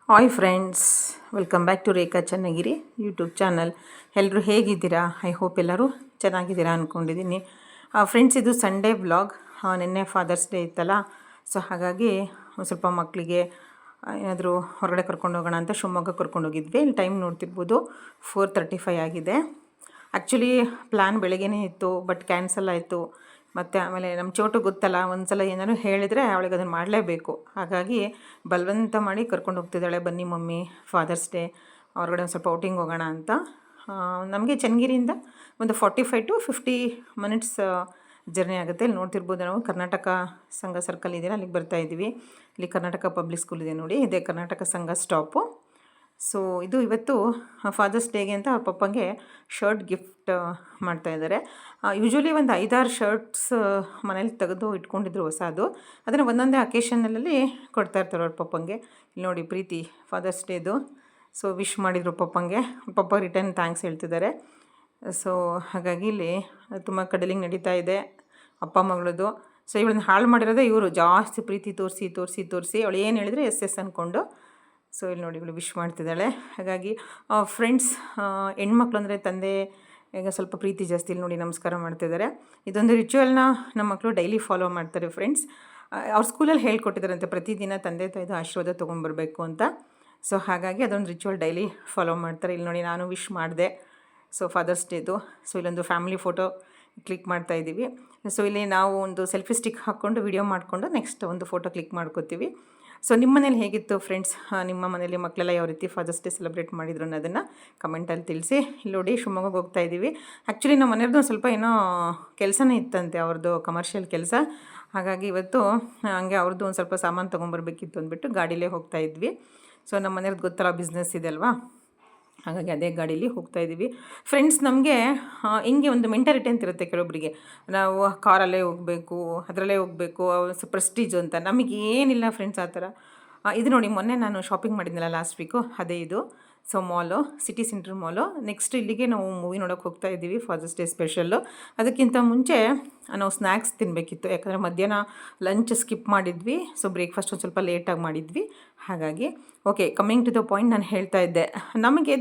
Hi friends, welcome back to Rekha Channagiri YouTube channel. ಎಲ್ಲರೂ ಹೇಗಿದ್ದೀರಾ? I hope ಎಲ್ಲರೂ ಚೆನ್ನಾಗಿದ್ದೀರಾ ಅಂದ್ಕೊಂಡಿದ್ದೀನಿ. ಫ್ರೆಂಡ್ಸ್, ಇದು ಸಂಡೇ ವ್ಲಾಗ್. ನಿನ್ನೆ ಫಾದರ್ಸ್ ಡೇ ಇತ್ತಲ್ಲ, ಸೊ ಹಾಗಾಗಿ ಸ್ವಲ್ಪ ಮಕ್ಕಳಿಗೆ ಏನಾದರೂ ಹೊರಗಡೆ ಕರ್ಕೊಂಡು ಹೋಗೋಣ ಅಂತ ಶಿವಮೊಗ್ಗ ಕರ್ಕೊಂಡೋಗಿದ್ವಿ. ಇಲ್ಲಿ ಟೈಮ್ ನೋಡ್ತಿರ್ಬೋದು, 4:35 ಆಗಿದೆ. ಆ್ಯಕ್ಚುಲಿ ಪ್ಲ್ಯಾನ್ ಬೆಳಗ್ಗೆನೇ ಇತ್ತು, ಬಟ್ ಕ್ಯಾನ್ಸಲ್ ಆಯಿತು. ಮತ್ತು ಆಮೇಲೆ ನಮ್ಮ ಚೋಟು ಗೊತ್ತಲ್ಲ, ಒಂದು ಸಲ ಏನಾದ್ರು ಹೇಳಿದರೆ ಅವಳಿಗೆ ಅದನ್ನು ಮಾಡಲೇಬೇಕು. ಹಾಗಾಗಿ ಬಲವಂತ ಮಾಡಿ ಕರ್ಕೊಂಡು ಹೋಗ್ತಿದ್ದಾಳೆ, ಬನ್ನಿ ಮಮ್ಮಿ ಫಾದರ್ಸ್ ಡೇ ಹೊರಗಡೆ ಒಂದು ಸ್ವಲ್ಪ ಔಟಿಂಗ್ ಹೋಗೋಣ ಅಂತ. ನಮಗೆ ಚನ್ನಗಿರಿಯಿಂದ ಒಂದು 45 to 50 ಮಿನಿಟ್ಸ್ ಜರ್ನಿ ಆಗುತ್ತೆ. ಇಲ್ಲಿ ನೋಡ್ತಿರ್ಬೋದು, ನಾವು ಕರ್ನಾಟಕ ಸಂಘ ಸರ್ಕಲ್ ಇದೆಯಲ್ಲ, ಅಲ್ಲಿಗೆ ಬರ್ತಾಯಿದ್ದೀವಿ. ಇಲ್ಲಿ ಕರ್ನಾಟಕ ಪಬ್ಲಿಕ್ ಸ್ಕೂಲ್ ಇದೆ ನೋಡಿ, ಇದೇ ಕರ್ನಾಟಕ ಸಂಘ ಸ್ಟಾಪು. ಸೊ ಇದು ಇವತ್ತು ಫಾದರ್ಸ್ ಡೇಗೆ ಅಂತ ಅವ್ರ ಪಪ್ಪಂಗೆ ಶರ್ಟ್ ಗಿಫ್ಟ್ ಮಾಡ್ತಾಯಿದ್ದಾರೆ. ಯೂಶ್ವಲಿ ಒಂದು 5-6 ಶರ್ಟ್ಸ್ ಮನೇಲಿ ತೆಗೆದು ಇಟ್ಕೊಂಡಿದ್ರು ಹೊಸದು. ಅದನ್ನು ಒಂದೊಂದೇ ಅಕೇಶನಲ್ಲಿ ಕೊಡ್ತಾಯಿರ್ತಾರೆ ಅವ್ರ ಪಪ್ಪಂಗೆ. ಇಲ್ಲಿ ನೋಡಿ, ಪ್ರೀತಿ ಫಾದರ್ಸ್ ಡೇದು. ಸೊ ವಿಶ್ ಮಾಡಿದರು ಪಪ್ಪಂಗೆ. ಪಪ್ಪ ರಿಟರ್ನ್ ಥ್ಯಾಂಕ್ಸ್ ಹೇಳ್ತಿದ್ದಾರೆ. ಸೊ ಹಾಗಾಗಿ ಇಲ್ಲಿ ತುಂಬ ಕಡಲಿಂಗ್ ನಡೀತಾ ಇದೆ ಅಪ್ಪ ಮಗಳದು. ಸೊ ಇವಳನ್ನ ಹಾಳು ಮಾಡಿರೋದೇ ಇವರು, ಜಾಸ್ತಿ ಪ್ರೀತಿ ತೋರಿಸಿ ಅವಳು ಏನು ಹೇಳಿದರೆ ಎಸ್ ಅಂದ್ಕೊಂಡು. ಸೊ ಇಲ್ಲಿ ನೋಡಿ, ಇವಳು ವಿಶ್ ಮಾಡ್ತಿದ್ದಾಳೆ. ಹಾಗಾಗಿ ಫ್ರೆಂಡ್ಸ್, ಹೆಣ್ಮಕ್ಳು ಅಂದರೆ ತಂದೆ ಈಗ ಸ್ವಲ್ಪ ಪ್ರೀತಿ ಜಾಸ್ತಿ. ಇಲ್ಲಿ ನೋಡಿ, ನಮಸ್ಕಾರ ಮಾಡ್ತಿದ್ದಾರೆ. ಇದೊಂದು ರಿಚುವಲ್ನ ನಮ್ಮ ಮಕ್ಕಳು ಡೈಲಿ ಫಾಲೋ ಮಾಡ್ತಾರೆ ಫ್ರೆಂಡ್ಸ್. ಅವ್ರ ಸ್ಕೂಲಲ್ಲಿ ಹೇಳ್ಕೊಟ್ಟಿದ್ದಾರಂತೆ ಪ್ರತಿದಿನ ತಂದೆ ತಾಯಿದು ಆಶೀರ್ವಾದ ತೊಗೊಂಬರ್ಬೇಕು ಅಂತ. ಸೊ ಹಾಗಾಗಿ ಅದೊಂದು ರಿಚುವಲ್ ಡೈಲಿ ಫಾಲೋ ಮಾಡ್ತಾರೆ. ಇಲ್ಲಿ ನೋಡಿ, ನಾನು ವಿಶ್ ಮಾಡಿದೆ ಸೊ ಫಾದರ್ಸ್ ಡೇದು. ಸೊ ಇಲ್ಲೊಂದು ಫ್ಯಾಮಿಲಿ ಫೋಟೋ ಕ್ಲಿಕ್ ಮಾಡ್ತಾಯಿದ್ದೀವಿ. ಸೊ ಇಲ್ಲಿ ನಾವು ಒಂದು ಸೆಲ್ಫಿ ಸ್ಟಿಕ್ ಹಾಕ್ಕೊಂಡು ವಿಡಿಯೋ ಮಾಡಿಕೊಂಡು ನೆಕ್ಸ್ಟ್ ಒಂದು ಫೋಟೋ ಕ್ಲಿಕ್ ಮಾಡ್ಕೋತೀವಿ. ಸೊ ನಿಮ್ಮ ಮನೇಲಿ ಹೇಗಿತ್ತು ಫ್ರೆಂಡ್ಸ್? ನಿಮ್ಮ ಮನೇಲಿ ಮಕ್ಕಳೆಲ್ಲ ಯಾವ ರೀತಿ ಫಾದರ್ಸ್ ಡೇ ಸೆಲೆಬ್ರೇಟ್ ಮಾಡಿದ್ರು ಅನ್ನೋದನ್ನು ಕಮೆಂಟಲ್ಲಿ ತಿಳಿಸಿ. ಇಲ್ಲಿ ನೋಡಿ, ಶಿವಮೊಗ್ಗಕ್ಕೆ ಹೋಗ್ತಾ ಇದ್ದೀವಿ. ಆ್ಯಕ್ಚುಲಿ ನಮ್ಮ ಮನೆಯವ್ರದ್ದು ಸ್ವಲ್ಪ ಏನೋ ಕೆಲಸನೇ ಇತ್ತಂತೆ, ಅವ್ರದ್ದು ಕಮರ್ಷಿಯಲ್ ಕೆಲಸ. ಹಾಗಾಗಿ ಇವತ್ತು ಹಂಗೆ ಅವ್ರದ್ದು ಒಂದು ಸ್ವಲ್ಪ ಸಾಮಾನು ತೊಗೊಂಬರ್ಬೇಕಿತ್ತು ಅಂದ್ಬಿಟ್ಟು ಗಾಡೀಲೇ ಹೋಗ್ತಾ ಇದ್ವಿ. ಸೊ ನಮ್ಮ ಮನೆಯವ್ರದ್ದು ಗೊತ್ತಲ್ಲ, ಬಿಸ್ನೆಸ್ ಇದೆ ಅಲ್ವಾ, ಹಾಗಾಗಿ ಅದೇ ಗಾಡೀಲಿ ಹೋಗ್ತಾಯಿದ್ದೀವಿ ಫ್ರೆಂಡ್ಸ್. ನಮಗೆ ಹಿಂಗೆ ಒಂದು ಮೆಂಟಾಲಿಟಿ ಅಂತ ಇರುತ್ತೆ ಕೆಲವೊಬ್ಬರಿಗೆ, ನಾವು ಕಾರಲ್ಲೇ ಹೋಗಬೇಕು, ಅದರಲ್ಲೇ ಹೋಗಬೇಕು, ಪ್ರೆಸ್ಟೀಜು ಅಂತ. ನಮಗೇನಿಲ್ಲ ಫ್ರೆಂಡ್ಸ್ ಆ ಥರ. ಇದು ನೋಡಿ, ಮೊನ್ನೆ ನಾನು ಶಾಪಿಂಗ್ ಮಾಡಿದ್ನಲ್ಲ ಲಾಸ್ಟ್ ವೀಕು, ಅದೇ ಇದು. ಸೊ ಮಾಲು, ಸಿಟಿ ಸೆಂಟ್ರ್ ಮಾಲು. ನೆಕ್ಸ್ಟ್ ಇಲ್ಲಿಗೆ ನಾವು ಮೂವಿ ನೋಡೋಕೆ ಹೋಗ್ತಾ ಇದ್ದೀವಿ, ಫಾದರ್ಸ್ ಡೇ ಸ್ಪೆಷಲ್ಲು. ಅದಕ್ಕಿಂತ ಮುಂಚೆ ನಾವು ಸ್ನ್ಯಾಕ್ಸ್ ತಿನ್ನಬೇಕಿತ್ತು, ಯಾಕಂದರೆ ಮಧ್ಯಾಹ್ನ ಲಂಚ್ ಸ್ಕಿಪ್ ಮಾಡಿದ್ವಿ. ಸೊ ಬ್ರೇಕ್ಫಾಸ್ಟ್ ಒಂದು ಸ್ವಲ್ಪ ಲೇಟಾಗಿ ಮಾಡಿದ್ವಿ. ಹಾಗಾಗಿ okay, coming to the point, ನಾನು ಹೇಳ್ತಾ ಇದ್ದೆ, ನಮಗೆ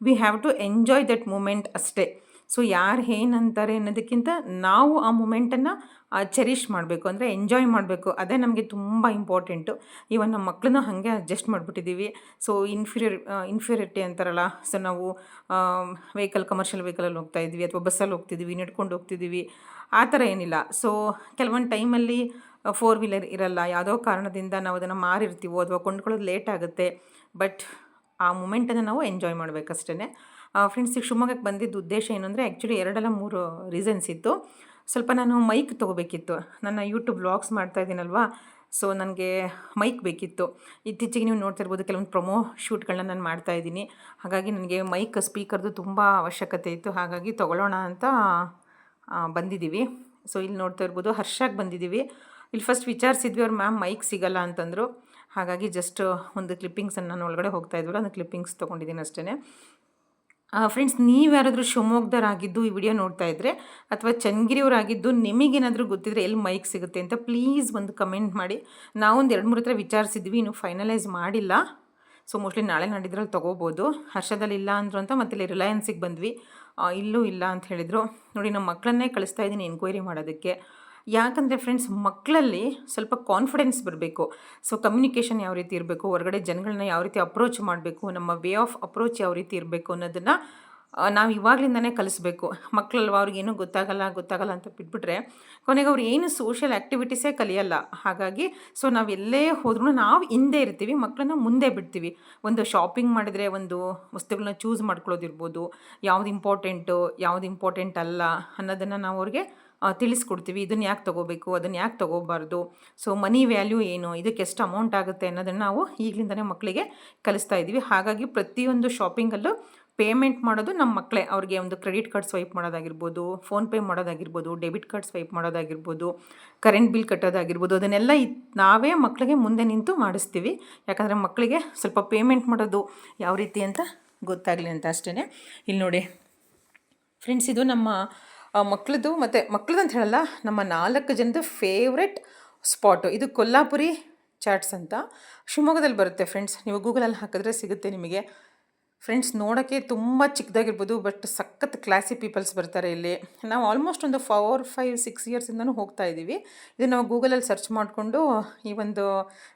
we have to enjoy that moment ಅಷ್ಟೇ. ಸೊ ಯಾರು ಏನಂತಾರೆ ಅನ್ನೋದಕ್ಕಿಂತ ನಾವು ಆ ಮೂಮೆಂಟನ್ನು ಚೆರಿಷ್ ಮಾಡಬೇಕು, ಅಂದರೆ ಎಂಜಾಯ್ ಮಾಡಬೇಕು. ಅದೇ ನಮಗೆ ತುಂಬ ಇಂಪಾರ್ಟೆಂಟು. ಈವನ್ ನಮ್ಮ ಮಕ್ಕಳನ್ನೂ ಹಾಗೆ ಅಡ್ಜಸ್ಟ್ ಮಾಡಿಬಿಟ್ಟಿದ್ದೀವಿ. ಸೊ ಇನ್ಫೀರಿಯರಿಟಿ ಅಂತಾರಲ್ಲ, ಸೊ ನಾವು ಕಮರ್ಷಿಯಲ್ ವೆಹಿಕಲಲ್ಲಿ ಹೋಗ್ತಾ ಇದ್ವಿ ಅಥವಾ ಬಸ್ಸಲ್ಲಿ ಹೋಗ್ತಿದ್ದೀವಿ, ನಡ್ಕೊಂಡು ಹೋಗ್ತಿದ್ದೀವಿ, ಆ ಥರ ಏನಿಲ್ಲ. ಸೊ ಕೆಲವೊಂದು ಟೈಮಲ್ಲಿ 4 ವೀಲರ್ ಇರಲ್ಲ, ಯಾವುದೋ ಕಾರಣದಿಂದ ನಾವು ಅದನ್ನು ಮಾರಿರ್ತೀವೋ ಅಥವಾ ಕೊಂಡ್ಕೊಳ್ಳೋದು ಲೇಟ್ ಆಗುತ್ತೆ. ಬಟ್ ಆ ಮೂಮೆಂಟನ್ನು ನಾವು ಎಂಜಾಯ್ ಮಾಡಬೇಕಷ್ಟೇ ಫ್ರೆಂಡ್ಸ್. ಈಗ ಶಿವಮೊಗ್ಗಕ್ಕೆ ಬಂದಿದ್ದ ಉದ್ದೇಶ ಏನು ಅಂದರೆ, ಆ್ಯಕ್ಚುಲಿ 2 ರೀಸನ್ಸ್ ಇತ್ತು. ಸ್ವಲ್ಪ ನಾನು ಮೈಕ್ ತೊಗೋಬೇಕಿತ್ತು, ನನ್ನ ಯೂಟ್ಯೂಬ್ ವ್ಲಾಗ್ಸ್ ಮಾಡ್ತಾಯಿದ್ದೀನಲ್ವ. ಸೊ ನನಗೆ ಮೈಕ್ ಬೇಕಿತ್ತು. ಇತ್ತೀಚೆಗೆ ನೀವು ನೋಡ್ತಿರ್ಬೋದು, ಕೆಲವೊಂದು ಪ್ರೊಮೋ ಶೂಟ್ಗಳನ್ನ ನಾನು ಮಾಡ್ತಾಯಿದ್ದೀನಿ. ಹಾಗಾಗಿ ನನಗೆ ಮೈಕ್ ಸ್ಪೀಕರ್ದು ತುಂಬ ಅವಶ್ಯಕತೆ ಇತ್ತು. ಹಾಗಾಗಿ ತೊಗೊಳ್ಳೋಣ ಅಂತ ಬಂದಿದ್ದೀವಿ. ಸೊ ಇಲ್ಲಿ ನೋಡ್ತಾ ಇರ್ಬೋದು, ಹರ್ಷಾಗೆ ಬಂದಿದ್ದೀವಿ. ಇಲ್ಲಿ ಫಸ್ಟ್ ವಿಚಾರಿಸಿದ್ವಿ, ಅವ್ರು ಮ್ಯಾಮ್ ಮೈಕ್ ಸಿಗಲ್ಲ ಅಂತಂದರು. ಹಾಗಾಗಿ ಜಸ್ಟ್ ಒಂದು ಕ್ಲಿಪ್ಪಿಂಗ್ಸನ್ನು ನಾನು ಒಳಗಡೆ ಹೋಗ್ತಾ ಇದ್ವಲ್ಲ, ಅದು ಕ್ಲಿಪ್ಪಿಂಗ್ಸ್ ತೊಗೊಂಡಿದ್ದೀನಿ ಅಷ್ಟೇ ಫ್ರೆಂಡ್ಸ್. ನೀವು ಯಾರಾದರೂ ಶಿವಮೊಗ್ಗದವರಾಗಿದ್ದು ಈ ವಿಡಿಯೋ ನೋಡ್ತಾ ಇದ್ದರೆ, ಅಥವಾ ಚನ್ನಗಿರಿಯವರಾಗಿದ್ದು ನಿಮಗೇನಾದರೂ ಗೊತ್ತಿದ್ದರೆ ಎಲ್ಲಿ ಮೈಕ್ ಸಿಗುತ್ತೆ ಅಂತ ಪ್ಲೀಸ್ ಒಂದು ಕಮೆಂಟ್ ಮಾಡಿ. ನಾವೊಂದು 2-3 ಹತ್ರ ವಿಚಾರಿಸಿದ್ವಿ, ಇನ್ನೂ ಫೈನಲೈಸ್ ಮಾಡಿಲ್ಲ. ಸೊ ಮೋಸ್ಟ್ಲಿ ನಾಳೆ ನಾಡಿದ್ರಲ್ಲಿ ತೊಗೋಬೋದು. ಹರ್ಷದಲ್ಲಿ ಇಲ್ಲ ಅಂದರು ಅಂತ ಮತ್ತೆ ಇಲ್ಲಿ ರಿಲಯನ್ಸಿಗೆ ಬಂದ್ವಿ, ಇಲ್ಲೂ ಇಲ್ಲ ಅಂತ ಹೇಳಿದರು. ನೋಡಿ, ನಮ್ಮ ಮಕ್ಕಳನ್ನೇ ಕಳಿಸ್ತಾ ಇದ್ದೀನಿ ಎನ್ಕ್ವೈರಿ ಮಾಡೋದಕ್ಕೆ. ಯಾಕಂದರೆ ಫ್ರೆಂಡ್ಸ್, ಮಕ್ಕಳಲ್ಲಿ ಸ್ವಲ್ಪ ಕಾನ್ಫಿಡೆನ್ಸ್ ಬರಬೇಕು. ಸೊ ಕಮ್ಯುನಿಕೇಷನ್ ಯಾವ ರೀತಿ ಇರಬೇಕು, ಹೊರಗಡೆ ಜನಗಳನ್ನ ಯಾವ ರೀತಿ ಅಪ್ರೋಚ್ ಮಾಡಬೇಕು, ನಮ್ಮ ವೇ ಆಫ್ ಅಪ್ರೋಚ್ ಯಾವ ರೀತಿ ಇರಬೇಕು ಅನ್ನೋದನ್ನು ನಾವು ಇವಾಗಲಿಂದನೇ ಕಲಿಸ್ಬೇಕು. ಮಕ್ಕಳಲ್ವ, ಅವ್ರಿಗೇನು ಗೊತ್ತಾಗಲ್ಲ ಅಂತ ಬಿಟ್ಬಿಟ್ರೆ ಕೊನೆಗೆ ಅವ್ರು ಏನು ಸೋಷಿಯಲ್ ಆ್ಯಕ್ಟಿವಿಟೀಸೇ ಕಲಿಯಲ್ಲ. ಹಾಗಾಗಿ ಸೊ ನಾವು ಎಲ್ಲೇ ಹೋದ್ರೂ ನಾವು ಹಿಂದೆ ಇರ್ತೀವಿ, ಮಕ್ಕಳನ್ನ ಮುಂದೆ ಬಿಡ್ತೀವಿ. ಒಂದು ಶಾಪಿಂಗ್ ಮಾಡಿದರೆ ಒಂದು ವಸ್ತುಗಳನ್ನ ಚೂಸ್ ಮಾಡ್ಕೊಳ್ಳೋದಿರ್ಬೋದು, ಯಾವುದು ಇಂಪಾರ್ಟೆಂಟ್ ಅಲ್ಲ ಅನ್ನೋದನ್ನು ನಾವು ಅವ್ರಿಗೆ ತಿಳಿಸ್ಕೊಡ್ತೀವಿ. ಇದನ್ನು ಯಾಕೆ ತೊಗೋಬೇಕು, ಅದನ್ನು ಯಾಕೆ ತೊಗೋಬಾರ್ದು, ಸೊ ಮನಿ ವ್ಯಾಲ್ಯೂ ಏನು, ಇದಕ್ಕೆ ಎಷ್ಟು ಅಮೌಂಟ್ ಆಗುತ್ತೆ ಅನ್ನೋದನ್ನು ನಾವು ಈಗಲಿಂದನೇ ಮಕ್ಕಳಿಗೆ ಕಲಿಸ್ತಾ ಇದ್ದೀವಿ. ಹಾಗಾಗಿ ಪ್ರತಿಯೊಂದು ಶಾಪಿಂಗಲ್ಲೂ ಪೇಮೆಂಟ್ ಮಾಡೋದು ನಮ್ಮ ಮಕ್ಕಳೇ. ಅವ್ರಿಗೆ ಒಂದು ಕ್ರೆಡಿಟ್ ಕಾರ್ಡ್ ಸ್ವೈಪ್ ಮಾಡೋದಾಗಿರ್ಬೋದು, ಫೋನ್ಪೇ ಮಾಡೋದಾಗಿರ್ಬೋದು, ಡೆಬಿಟ್ ಕಾರ್ಡ್ ಸ್ವೈಪ್ ಮಾಡೋದಾಗಿರ್ಬೋದು, ಕರೆಂಟ್ ಬಿಲ್ ಕಟ್ಟೋದಾಗಿರ್ಬೋದು, ಅದನ್ನೆಲ್ಲ ನಾವೇ ಮಕ್ಕಳಿಗೆ ಮುಂದೆ ನಿಂತು ಮಾಡಿಸ್ತೀವಿ. ಯಾಕಂದರೆ ಮಕ್ಕಳಿಗೆ ಸ್ವಲ್ಪ ಪೇಮೆಂಟ್ ಮಾಡೋದು ಯಾವ ರೀತಿ ಅಂತ ಗೊತ್ತಾಗಲಿ ಅಂತ ಅಷ್ಟೇ. ಇಲ್ಲಿ ನೋಡಿ ಫ್ರೆಂಡ್ಸ್, ಇದು ನಮ್ಮ ಮಕ್ಕಳದು ಮತ್ತು ಮಕ್ಕಳದು ಅಂತ ಹೇಳಲ್ಲ, ನಮ್ಮ 4 ಜನದ ಫೇವ್ರೆಟ್ ಸ್ಪಾಟು. ಇದು ಕೊಲ್ಲಾಪುರಿ ಚಾಟ್ಸ್ ಅಂತ ಶಿವಮೊಗ್ಗದಲ್ಲಿ ಬರುತ್ತೆ ಫ್ರೆಂಡ್ಸ್. ನೀವು ಗೂಗಲಲ್ಲಿ ಹಾಕಿದ್ರೆ ಸಿಗುತ್ತೆ ನಿಮಗೆ. ಫ್ರೆಂಡ್ಸ್ ನೋಡೋಕ್ಕೆ ತುಂಬ ಚಿಕ್ಕದಾಗಿರ್ಬೋದು, ಬಟ್ ಸಖತ್ ಕ್ಲಾಸಿ ಪೀಪಲ್ಸ್ ಬರ್ತಾರೆ ಇಲ್ಲಿ. ನಾವು ಆಲ್ಮೋಸ್ಟ್ ಒಂದು 4, 5, 6 ಇಯರ್ಸಿಂದನೂ ಹೋಗ್ತಾ ಇದ್ದೀವಿ. ಇದು ನಾವು ಗೂಗಲಲ್ಲಿ ಸರ್ಚ್ ಮಾಡಿಕೊಂಡು ಈ ಒಂದು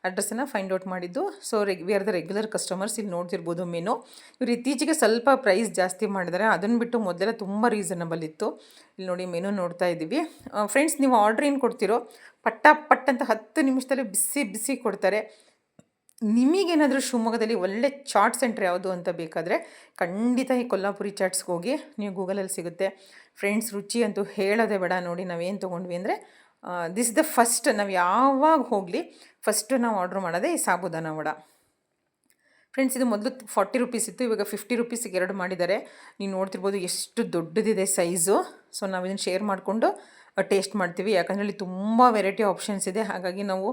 ಅಡ್ರೆಸ್ಸನ್ನು ಫೈಂಡ್ ಔಟ್ ಮಾಡಿದ್ದು. So we are the regular customers. ಇಲ್ಲಿ ನೋಡ್ತಿರ್ಬೋದು ಮೆನು. ಇವ್ರು ಇತ್ತೀಚೆಗೆ ಸ್ವಲ್ಪ ಪ್ರೈಸ್ ಜಾಸ್ತಿ ಮಾಡಿದ್ದಾರೆ. ಅದನ್ನು ಬಿಟ್ಟು ಮೊದಲೆಲ್ಲ ತುಂಬ ರೀಸನಬಲ್ ಇತ್ತು. ಇಲ್ಲಿ ನೋಡಿ ಮೆನು ನೋಡ್ತಾ ಇದ್ದೀವಿ. ಫ್ರೆಂಡ್ಸ್ ನೀವು ಆರ್ಡ್ರ್ ಏನು ಕೊಡ್ತೀರೋ ಪಟ್ ಅಂತ 10 ನಿಮಿಷದಲ್ಲಿ ಬಿಸಿ ಬಿಸಿ ಕೊಡ್ತಾರೆ. ನಿಮಗೇನಾದರೂ ಶಿವಮೊಗ್ಗದಲ್ಲಿ ಒಳ್ಳೆ ಚಾಟ್ ಸೆಂಟ್ರ್ ಯಾವುದು ಅಂತ ಬೇಕಾದರೆ ಖಂಡಿತ ಈ ಕೊಲ್ಲಾಪುರಿ ಚಾಟ್ಸ್ಗೆ ಹೋಗಿ, ನೀವು ಗೂಗಲಲ್ಲಿ ಸಿಗುತ್ತೆ. ಫ್ರೆಂಡ್ಸ್ ರುಚಿ ಅಂತೂ ಹೇಳೋದೇ ಬೇಡ. ನೋಡಿ ನಾವೇನು ತೊಗೊಂಡ್ವಿ ಅಂದರೆ ದಿಸ್ ದ ಫಸ್ಟ್, ನಾವು ಯಾವಾಗ ಹೋಗಲಿ ಫಸ್ಟು ನಾವು ಆರ್ಡ್ರ್ ಮಾಡೋದೇ ಈ ಸಾಬುದಾನ ವಡ. ಫ್ರೆಂಡ್ಸ್ ಇದು ಮೊದಲು 40 ರುಪೀಸ್ ಇತ್ತು, ಇವಾಗ 50 ರುಪೀಸಿಗೆ 2 ಮಾಡಿದ್ದಾರೆ. ನೀವು ನೋಡ್ತಿರ್ಬೋದು ಎಷ್ಟು ದೊಡ್ಡದಿದೆ ಸೈಜು. ಸೊ ನಾವು ಇದನ್ನು ಶೇರ್ ಮಾಡಿಕೊಂಡು ಟೇಸ್ಟ್ ಮಾಡ್ತೀವಿ. ಯಾಕಂದರೆ ಇಲ್ಲಿ ತುಂಬ ವೆರೈಟಿ ಆಪ್ಷನ್ಸ್ ಇದೆ. ಹಾಗಾಗಿ ನಾವು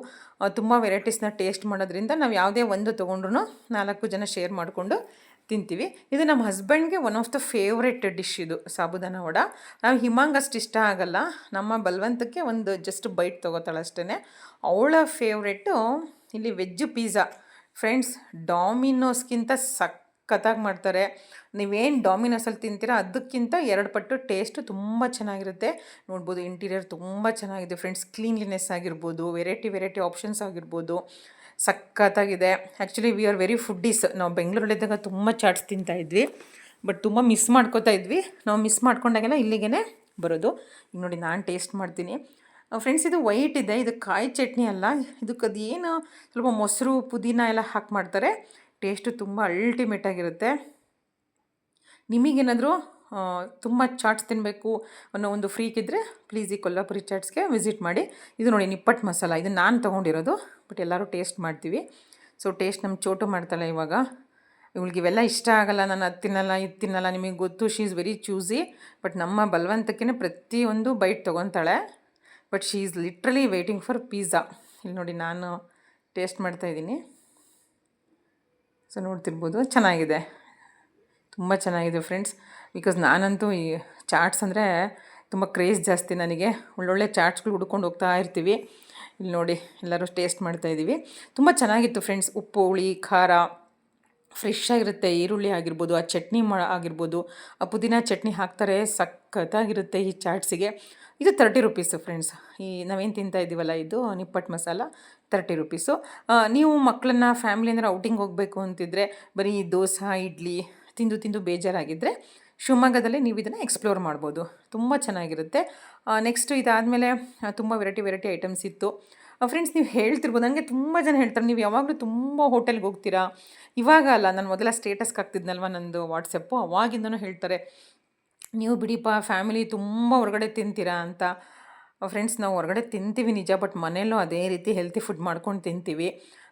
ತುಂಬ ವೆರೈಟೀಸ್ನ ಟೇಸ್ಟ್ ಮಾಡೋದ್ರಿಂದ ನಾವು ಯಾವುದೇ ಒಂದು ತೊಗೊಂಡ್ರೂ 4 ಜನ ಶೇರ್ ಮಾಡಿಕೊಂಡು ತಿಂತೀವಿ. ಇದು ನಮ್ಮ ಹಸ್ಬೆಂಡ್ಗೆ one of the favourite dish ಇದು ಸಾಬುದಾನ ವಡ. ನಾವು ಹಿಮಾಂಗ್ ಅಷ್ಟು ಇಷ್ಟ ಆಗಲ್ಲ. ನಮ್ಮ ಬಲವಂತಕ್ಕೆ ಒಂದು ಜಸ್ಟ್ ಬೈಟ್ ತೊಗೋತಾಳೆ ಅಷ್ಟೇ. ಅವಳ ಫೇವ್ರೆಟ್ಟು ಇಲ್ಲಿ ವೆಜ್ ಪಿಜ್ಜಾ. ಫ್ರೆಂಡ್ಸ್ ಡಾಮಿನೋಸ್ಗಿಂತ ಸಖತ್ತಾಗಿ ಮಾಡ್ತಾರೆ. ನೀವೇನು ಡಾಮಿನೋಸಲ್ಲಿ ತಿಂತೀರಾ ಅದಕ್ಕಿಂತ 2 ಪಟ್ಟು ಟೇಸ್ಟು ತುಂಬ ಚೆನ್ನಾಗಿರುತ್ತೆ. ನೋಡ್ಬೋದು ಇಂಟೀರಿಯರ್ ತುಂಬ ಚೆನ್ನಾಗಿದೆ ಫ್ರೆಂಡ್ಸ್. ಕ್ಲೀನ್ಲಿನೆಸ್ ಆಗಿರ್ಬೋದು, ವೆರೈಟಿ ಆಪ್ಷನ್ಸ್ ಆಗಿರ್ಬೋದು, ಸಖತ್ತಾಗಿದೆ. Actually we are very foodies. ನಾವು ಬೆಂಗಳೂರಲ್ಲಿದ್ದಾಗ ತುಂಬ ಚಾಟ್ಸ್ ತಿಂತಾಯಿದ್ವಿ, ಬಟ್ ತುಂಬ ಮಿಸ್ ಮಾಡ್ಕೋತಾ ಇದ್ವಿ. ನಾವು ಮಿಸ್ ಮಾಡ್ಕೊಂಡಾಗೆಲ್ಲ ಇಲ್ಲಿಗೆ ಬರೋದು. ಈಗ ನೋಡಿ ನಾನು ಟೇಸ್ಟ್ ಮಾಡ್ತೀನಿ. ಫ್ರೆಂಡ್ಸ್ ಇದು ವೈಟ್ ಇದೆ, ಇದು ಕಾಯಿ ಚಟ್ನಿ ಅಲ್ಲ. ಇದಕ್ಕೆ ಅದೇನು ಸ್ವಲ್ಪ ಮೊಸರು ಪುದೀನ ಎಲ್ಲ ಹಾಕಿ ಮಾಡ್ತಾರೆ. ಟೇಸ್ಟು ತುಂಬ ಅಲ್ಟಿಮೇಟಾಗಿರುತ್ತೆ. ನಿಮಗೇನಾದರೂ ತುಂಬ ಚಾಟ್ಸ್ ತಿನ್ನಬೇಕು ಅನ್ನೋ ಒಂದು ಫ್ರೀಕ್ ಇದ್ದರೆ ಪ್ಲೀಸ್ ಈ ಕೊಲ್ಲಾಪುರಿ ಚಾಟ್ಸ್ಗೆ ವಿಸಿಟ್ ಮಾಡಿ. ಇದು ನೋಡಿ ನಿಪ್ಪಟ್ಟು ಮಸಾಲ, ಇದು ನಾನು ತೊಗೊಂಡಿರೋದು, ಬಟ್ ಎಲ್ಲರೂ ಟೇಸ್ಟ್ ಮಾಡ್ತೀವಿ. ಸೊ ಟೇಸ್ಟ್ ನಮ್ಮ ಚೋಟು ಮಾಡ್ತಾಳೆ ಇವಾಗ. ಇವಳಿಗೆ ಇವೆಲ್ಲ ಇಷ್ಟ ಆಗಲ್ಲ, ನಾನು ಅದು ತಿನ್ನಲ್ಲ ಇದು ತಿನ್ನಲ್ಲ, ನಿಮಗೆ ಗೊತ್ತು, she is very choosy. But ನಮ್ಮ ಬಲವಂತಕ್ಕೆ ಪ್ರತಿಯೊಂದು ಬೈಟ್ ತೊಗೊತಾಳೆ. But she is literally waiting for pizza. ಇಲ್ಲಿ ನೋಡಿ ನಾನು ಟೇಸ್ಟ್ ಮಾಡ್ತಾಯಿದ್ದೀನಿ. ಸೊ ನೋಡ್ತಿರ್ಬೋದು, ಚೆನ್ನಾಗಿದೆ, ತುಂಬ ಚೆನ್ನಾಗಿದೆ ಫ್ರೆಂಡ್ಸ್. ಬಿಕಾಸ್ ನಾನಂತೂ ಈ ಚಾಟ್ಸ್ ಅಂದರೆ ತುಂಬ ಕ್ರೇಜ್ ಜಾಸ್ತಿ ನನಗೆ. ಒಳ್ಳೊಳ್ಳೆ ಚಾಟ್ಸ್ಗಳು ಹುಡ್ಕೊಂಡು ಹೋಗ್ತಾ ಇರ್ತೀವಿ. ಇಲ್ಲಿ ನೋಡಿ ಎಲ್ಲರೂ ಟೇಸ್ಟ್ ಮಾಡ್ತಾಯಿದ್ದೀವಿ. ತುಂಬ ಚೆನ್ನಾಗಿತ್ತು ಫ್ರೆಂಡ್ಸ್. ಉಪ್ಪು, ಹುಳಿ, ಖಾರ ಫ್ರೆಶ್ ಆಗಿರುತ್ತೆ. ಈರುಳ್ಳಿ ಆಗಿರ್ಬೋದು, ಆ ಚಟ್ನಿ ಆಗಿರ್ಬೋದು, ಆ ಪುದೀನ ಚಟ್ನಿ ಹಾಕ್ತಾರೆ, ಸಖತ್ತಾಗಿರುತ್ತೆ ಈ ಚಾಟ್ಸಿಗೆ. ಇದು 30 ರುಪೀಸು ಫ್ರೆಂಡ್ಸ್. ಈ ನಾವೇನು ತಿಂತಾ ಇದ್ದೀವಲ್ಲ ಇದು ನಿಪ್ಪಟ್ಟು ಮಸಾಲ 30 ರುಪೀಸು. ನೀವು ಮಕ್ಕಳನ್ನ ಫ್ಯಾಮಿಲಿ ಅಂದರೆ ಔಟಿಂಗ್ ಹೋಗಬೇಕು ಅಂತಿದ್ರೆ, ಬರೀ ದೋಸೆ ಇಡ್ಲಿ ತಿಂದು ಬೇಜಾರಾಗಿದ್ದರೆ ಶಿವಮೊಗ್ಗದಲ್ಲಿ ನೀವು ಇದನ್ನು ಎಕ್ಸ್ಪ್ಲೋರ್ ಮಾಡ್ಬೋದು. ತುಂಬ ಚೆನ್ನಾಗಿರುತ್ತೆ. ನೆಕ್ಸ್ಟು ಇದಾದಮೇಲೆ ತುಂಬ ವೆರೈಟಿ ಐಟಮ್ಸ್ ಇತ್ತು. ಫ್ರೆಂಡ್ಸ್ ನೀವು ಹೇಳ್ತಿರ್ಬೋದು, ನನಗೆ ತುಂಬ ಜನ ಹೇಳ್ತಾರೆ ನೀವು ಯಾವಾಗಲೂ ತುಂಬ ಹೋಟೆಲ್ಗೆ ಹೋಗ್ತೀರಾ. ಇವಾಗ ಅಲ್ಲ, ನಾನು ಮೊದಲ ಸ್ಟೇಟಸ್ಗೆ ಹಾಕ್ತಿದ್ನಲ್ವ ನಂದು ವಾಟ್ಸಪ್ಪು, ಅವಾಗಿಂದನೂ ಹೇಳ್ತಾರೆ ನೀವು ಬಿಡಿಪ್ಪ ಫ್ಯಾಮಿಲಿ ತುಂಬ ಹೊರಗಡೆ ತಿಂತೀರಾ ಅಂತ. ಫ್ರೆಂಡ್ಸ್ ನಾವು ಹೊರಗಡೆ ತಿಂತೀವಿ ನಿಜ, ಬಟ್ ಮನೆಯಲ್ಲೂ ಅದೇ ರೀತಿ ಹೆಲ್ತಿ ಫುಡ್ ಮಾಡ್ಕೊಂಡು ತಿಂತೀವಿ.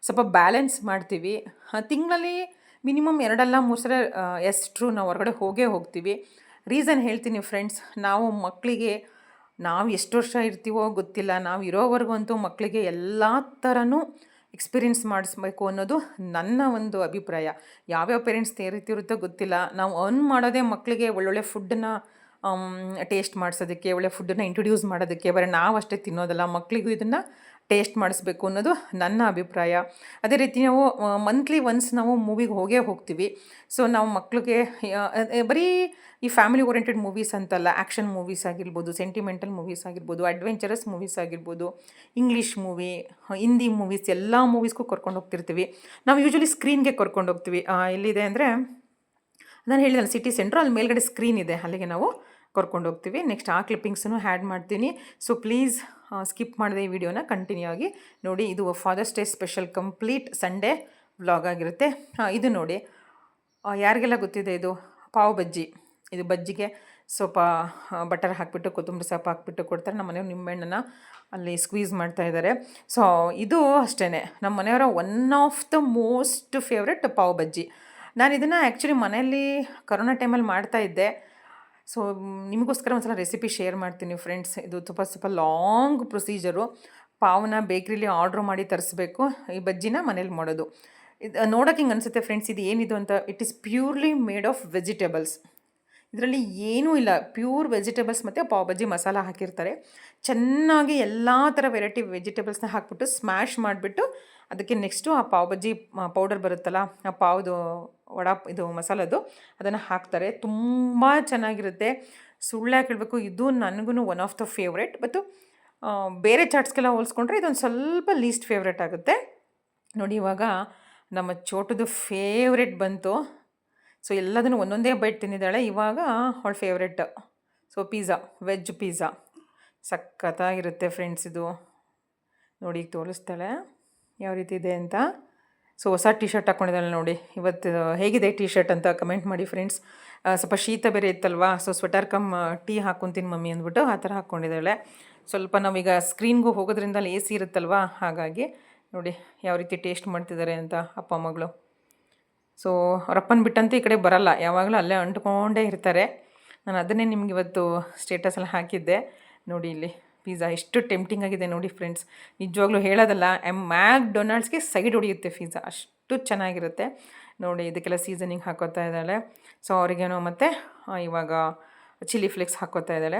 ಸ್ವಲ್ಪ ಬ್ಯಾಲೆನ್ಸ್ ಮಾಡ್ತೀವಿ. ತಿಂಗಳಲ್ಲಿ ಮಿನಿಮಮ್ 2-3 ಸಲ ಎಷ್ಟು ನಾವು ಹೊರಗಡೆ ಹೋಗ್ತೀವಿ. ರೀಸನ್ ಹೇಳ್ತೀನಿ ಫ್ರೆಂಡ್ಸ್. ನಾವು ಮಕ್ಕಳಿಗೆ ನಾವು ಎಷ್ಟು ವರ್ಷ ಇರ್ತೀವೋ ಗೊತ್ತಿಲ್ಲ, ನಾವು ಇರೋವರೆಗೂ ಅಂತೂ ಮಕ್ಕಳಿಗೆ ಎಲ್ಲ ಥರನೂ ಎಕ್ಸ್ಪೀರಿಯೆನ್ಸ್ ಮಾಡಿಸ್ಬೇಕು ಅನ್ನೋದು ನನ್ನ ಒಂದು ಅಭಿಪ್ರಾಯ. ಯಾವ್ಯಾವ ಪೇರೆಂಟ್ಸ್ ರೀತಿ ಇರುತ್ತೋ ಗೊತ್ತಿಲ್ಲ. ನಾವು ಅರ್ನ್ ಮಾಡೋದೇ ಮಕ್ಕಳಿಗೆ ಒಳ್ಳೊಳ್ಳೆ ಫುಡ್ಡನ್ನ ಟೇಸ್ಟ್ ಮಾಡಿಸೋದಕ್ಕೆ, ಒಳ್ಳೆ ಫುಡ್ಡನ್ನು ಇಂಟ್ರೊಡ್ಯೂಸ್ ಮಾಡೋದಕ್ಕೆ. ಬರೀ ನಾವು ಅಷ್ಟೇ ತಿನ್ನೋದಲ್ಲ, ಮಕ್ಕಳಿಗೂ ಇದನ್ನು ಟೇಸ್ಟ್ ಮಾಡಿಸ್ಬೇಕು ಅನ್ನೋದು ನನ್ನ ಅಭಿಪ್ರಾಯ. ಅದೇ ರೀತಿ ನಾವು ಮಂತ್ಲಿ ಒನ್ಸ್ ನಾವು ಮೂವಿಗೆ ಹೋಗ್ತೀವಿ. ಸೊ ನಾವು ಮಕ್ಕಳಿಗೆ ಬರೀ ಈ ಫ್ಯಾಮಿಲಿ ಓರಿಯೆಂಟೆಡ್ ಮೂವೀಸ್ ಅಂತಲ್ಲ, ಆ್ಯಕ್ಷನ್ ಮೂವೀಸ್ ಆಗಿರ್ಬೋದು, ಸೆಂಟಿಮೆಂಟಲ್ ಮೂವೀಸ್ ಆಗಿರ್ಬೋದು, ಅಡ್ವೆಂಚರಸ್ ಮೂವೀಸ್ ಆಗಿರ್ಬೋದು, ಇಂಗ್ಲೀಷ್ ಮೂವಿ, ಹಿಂದಿ ಮೂವೀಸ್, ಎಲ್ಲ ಮೂವೀಸ್ಗೂ ಕರ್ಕೊಂಡು ಹೋಗ್ತಿರ್ತೀವಿ. ನಾವು ಯೂಶ್ವಲಿ ಸ್ಕ್ರೀನ್ಗೆ ಕರ್ಕೊಂಡು ಹೋಗ್ತೀವಿ. ಎಲ್ಲಿದೆ ಅಂದರೆ ನಾನು ಹೇಳಿದೆ ಸಿಟಿ ಸೆಂಟ್ರು, ಅಲ್ಲಿ ಮೇಲ್ಗಡೆ ಸ್ಕ್ರೀನ್ ಇದೆ, ಅಲ್ಲಿಗೆ ನಾವು ಕರ್ಕೊಂಡು ಹೋಗ್ತೀವಿ. ನೆಕ್ಸ್ಟ್ ಆ ಕ್ಲಿಪ್ಪಿಂಗ್ಸನ್ನು ಆ್ಯಡ್ ಮಾಡ್ತೀನಿ. ಸೊ ಪ್ಲೀಸ್ ಸ್ಕಿಪ್ ಮಾಡಿದೆ ಈ ವಿಡಿಯೋನ ಕಂಟಿನ್ಯೂ ಆಗಿ ನೋಡಿ. ಇದು father's day special complete Sunday vlog ಆಗಿರುತ್ತೆ. ಇದು ನೋಡಿ, ಯಾರಿಗೆಲ್ಲ ಗೊತ್ತಿದೆ ಇದು ಪಾವ್ ಬಜ್ಜಿ. ಇದು ಬಜ್ಜಿಗೆ ಸ್ವಲ್ಪ ಬಟರ್ ಹಾಕಿಬಿಟ್ಟು ಕೊತ್ತಂಬರಿ ಸೊಪ್ಪು ಹಾಕ್ಬಿಟ್ಟು ಕೊಡ್ತಾರೆ. ನಮ್ಮ ಮನೆಯವ್ರು ನಿಂಬೆಹಣ್ಣನ್ನು ಅಲ್ಲಿ ಸ್ಕ್ವೀಸ್ ಮಾಡ್ತಾಯಿದ್ದಾರೆ. ಸೊ ಇದು ಅಷ್ಟೇ ನಮ್ಮ ಮನೆಯವರ one of the most favourite pav bhaji. ನಾನು ಇದನ್ನು ಆ್ಯಕ್ಚುಲಿ ಮನೆಯಲ್ಲಿ ಕರೋನಾ ಟೈಮಲ್ಲಿ ಮಾಡ್ತಾಯಿದ್ದೆ. ಸೊ ನಿಮಗೋಸ್ಕರ ಒಂದ್ಸಲ ರೆಸಿಪಿ ಶೇರ್ ಮಾಡ್ತೀನಿ ಫ್ರೆಂಡ್ಸ್. ಇದು ಸ್ವಲ್ಪ ಲಾಂಗ್ ಪ್ರೊಸೀಜರು. ಪಾವನ್ನ ಬೇಕ್ರಿಲಿ ಆರ್ಡ್ರ್ ಮಾಡಿ ತರಿಸ್ಬೇಕು, ಈ ಬಜ್ಜಿನ ಮನೇಲಿ ಮಾಡೋದು. ಇದು ನೋಡೋಕೆ ಹಿಂಗೆ ಅನಿಸುತ್ತೆ ಫ್ರೆಂಡ್ಸ್, ಇದು ಏನಿದು ಅಂತ. It is purely made of vegetables. ಇದರಲ್ಲಿ ಏನೂ ಇಲ್ಲ, ಪ್ಯೂರ್ ವೆಜಿಟೇಬಲ್ಸ್ ಮತ್ತು ಪಾವ್ ಬಜ್ಜಿ ಮಸಾಲ ಹಾಕಿರ್ತಾರೆ. ಚೆನ್ನಾಗಿ ಎಲ್ಲ ಥರ ವೆರೈಟಿ ವೆಜಿಟೇಬಲ್ಸ್ನ ಹಾಕ್ಬಿಟ್ಟು ಸ್ಮ್ಯಾಶ್ ಮಾಡಿಬಿಟ್ಟು ಅದಕ್ಕೆ ನೆಕ್ಸ್ಟು ಆ ಪಾವ್ ಬಜ್ಜಿ ಪೌಡರ್ ಬರುತ್ತಲ್ಲ, ಆ ಪಾವ್ದು ಇದು ಮಸಾಲದು ಅದನ್ನು ಹಾಕ್ತಾರೆ. ತುಂಬ ಚೆನ್ನಾಗಿರುತ್ತೆ. ಸುಳ್ಳ್ಯಾಕೆ ಹೇಳಬೇಕು, ಇದು ನನಗೂ ಒನ್ ಆಫ್ ದ ಫೇವ್ರೆಟ್. ಮತ್ತು ಬೇರೆ ಚಾಟ್ಸ್ಗೆಲ್ಲ ಹೋಲಿಸ್ಕೊಂಡ್ರೆ ಇದೊಂದು ಸ್ವಲ್ಪ ಲೀಸ್ಟ್ ಫೇವ್ರೆಟ್ ಆಗುತ್ತೆ. ನೋಡಿ, ಇವಾಗ ನಮ್ಮ ಚೋಟದು ಫೇವ್ರೆಟ್ ಬಂತು. ಸೊ ಎಲ್ಲದನ್ನು ಒಂದೊಂದೇ ಬೈಟ್ ತಿಂದಿದ್ದಾಳೆ. ಇವಾಗ ಅವಳ ಫೇವ್ರೆಟ್ ಪಿಜ್ಜಾ, ವೆಜ್ ಪಿಜ್ಜಾ ಸಖತ್ತಾಗಿರುತ್ತೆ ಫ್ರೆಂಡ್ಸ್. ಇದು ನೋಡಿ, ಈಗ ತೋರಿಸ್ತಾಳೆ ಯಾವ ರೀತಿ ಇದೆ ಅಂತ. ಸೊ ಹೊಸ ಟಿ ಶರ್ಟ್ ಹಾಕ್ಕೊಂಡಿದ್ದಾಳೆ ನೋಡಿ. ಇವತ್ತು ಹೇಗಿದೆ ಟಿ ಶರ್ಟ್ ಅಂತ ಕಮೆಂಟ್ ಮಾಡಿ ಫ್ರೆಂಡ್ಸ್. ಸ್ವಲ್ಪ ಶೀತ ಬೇರೆ ಇತ್ತಲ್ವಾ, ಸೊ ಸ್ವೆಟರ್ ಕಮ್ ಟೀ ಹಾಕ್ಕೊತೀನಿ ಮಮ್ಮಿ ಅಂದ್ಬಿಟ್ಟು ಆ ಥರ ಹಾಕ್ಕೊಂಡಿದ್ದಾಳೆ. ಸ್ವಲ್ಪ ನಾವೀಗ ಸ್ಕ್ರೀನ್ಗೂ ಹೋಗೋದ್ರಿಂದ ಅಲ್ಲಿ AC ಇರುತ್ತಲ್ವ, ಹಾಗಾಗಿ ನೋಡಿ ಯಾವ ರೀತಿ ಟೇಸ್ಟ್ ಮಾಡ್ತಿದ್ದಾರೆ ಅಂತ ಅಪ್ಪ ಮಗಳು. ಸೊ ಅವರಪ್ಪನ ಬಿಟ್ಟಂತೂ ಈ ಕಡೆ ಬರಲ್ಲ, ಯಾವಾಗಲೂ ಅಲ್ಲೇ ಅಂಟ್ಕೊಂಡೇ ಇರ್ತಾರೆ. ನಾನು ಅದನ್ನೇ ನಿಮ್ಗೆ ಇವತ್ತು ಸ್ಟೇಟಸಲ್ಲಿ ಹಾಕಿದ್ದೆ. ನೋಡಿ ಇಲ್ಲಿ ಪಿಜ್ಜಾ ಎಷ್ಟು ಟೆಂಪ್ಟಿಂಗ್ ಆಗಿದೆ ನೋಡಿ ಫ್ರೆಂಡ್ಸ್. ನಿಜವಾಗ್ಲೂ ಹೇಳೋದಲ್ಲ, ಮ್ಯಾಕ್ಡೊನಾಲ್ಡ್ಸ್ಗೆ ಸೈಡ್ ಹೊಡಿಯುತ್ತೆ ಪಿಜ್ಜಾ, ಅಷ್ಟು ಚೆನ್ನಾಗಿರುತ್ತೆ. ನೋಡಿ ಇದಕ್ಕೆಲ್ಲ ಸೀಸನಿಂಗ್ ಹಾಕೋತಾ ಇದ್ದಾಳೆ. ಸೊ ಅವರಿಗೇನೋ ಮತ್ತು ಇವಾಗ ಚಿಲ್ಲಿ ಫ್ಲೇಕ್ಸ್ ಹಾಕೋತಾ ಇದ್ದಾಳೆ.